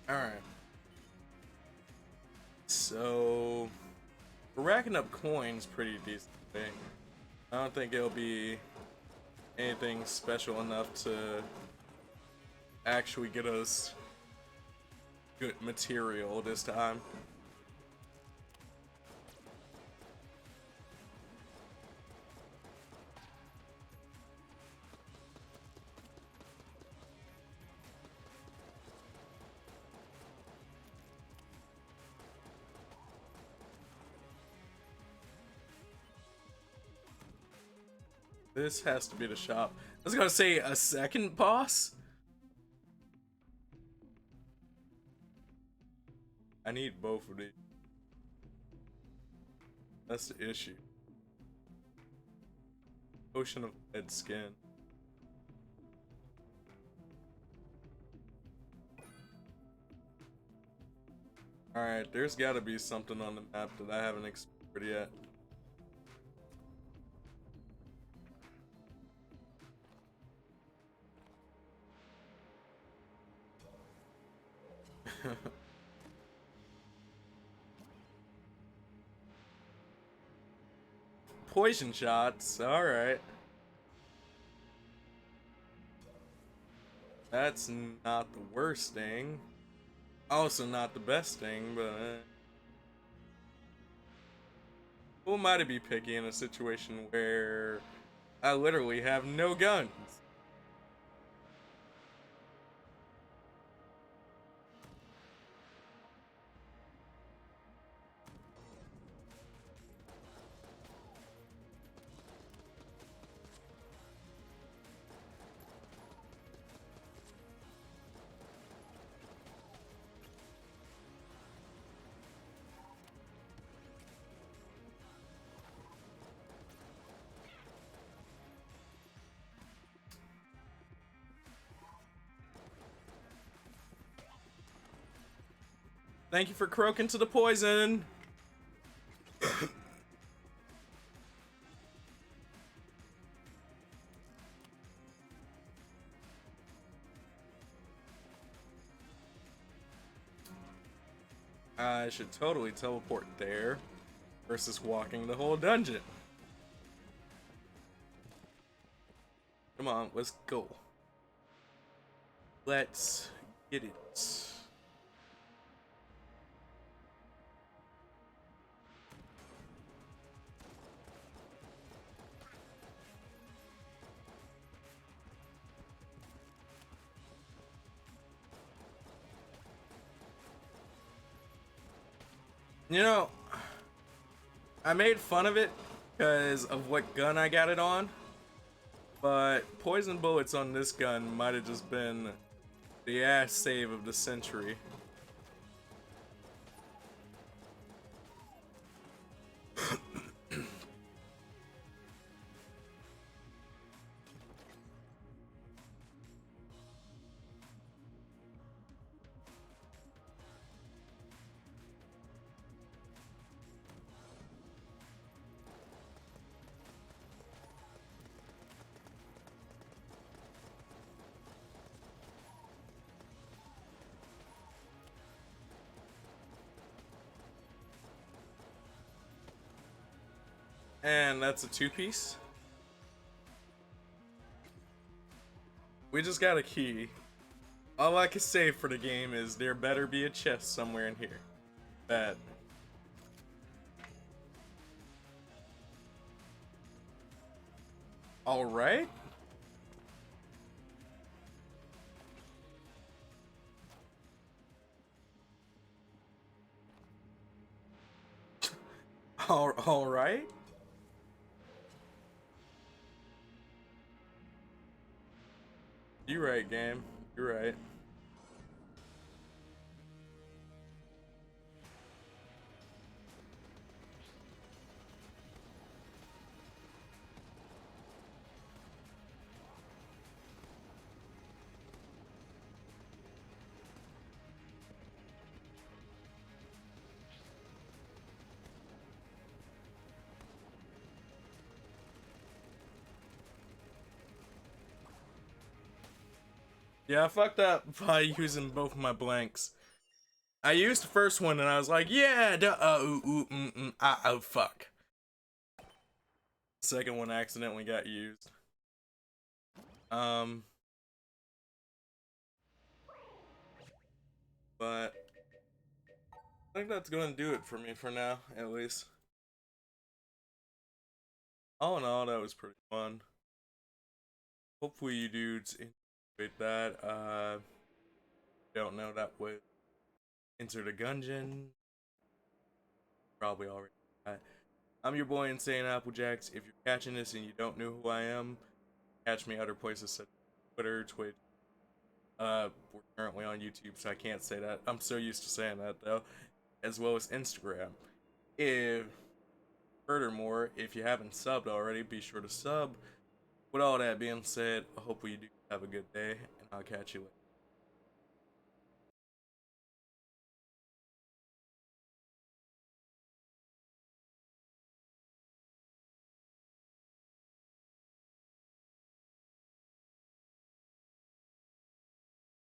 Alright. So... We're racking up coins pretty decently. I don't think it'll be anything special enough to actually get us good material this time. This has to be the shop. I was gonna say a second boss? I need both of these. That's the issue. Ocean of dead skin. Alright, there's gotta be something on the map that I haven't explored yet. Poison shots, alright. That's not the worst thing. Also not the best thing, but who am I to be picky in a situation where I literally have no guns? Thank you for croaking to the poison. I should totally teleport there versus walking the whole dungeon. Come on, let's go. Let's get it. You know, I made fun of it because of what gun I got it on, but poison bullets on this gun might have just been the ass save of the century. And that's a two-piece. We just got a key. All I can say for the game is there better be a chest somewhere in here. Bad. Alright. Alright. You're right, game. You're right. Yeah, I fucked up by using both my blanks. I used the first one and I was like, yeah, oh, fuck. Second one accidentally got used. But I think that's going to do it for me for now, at least. All in all, that was pretty fun. Hopefully you dudes enjoyed that. Don't know that would enter the gungeon. Probably already. I'm your boy InsaneAppleJackz. If you're catching this and you don't know who I am, catch me other places such as Twitter, Twitch. We're currently on YouTube, so I can't say that. I'm so used to saying that though, as well as Instagram. If Furthermore, if you haven't subbed already, be sure to sub. With all that being said, I hope you do have a good day, and I'll catch you later.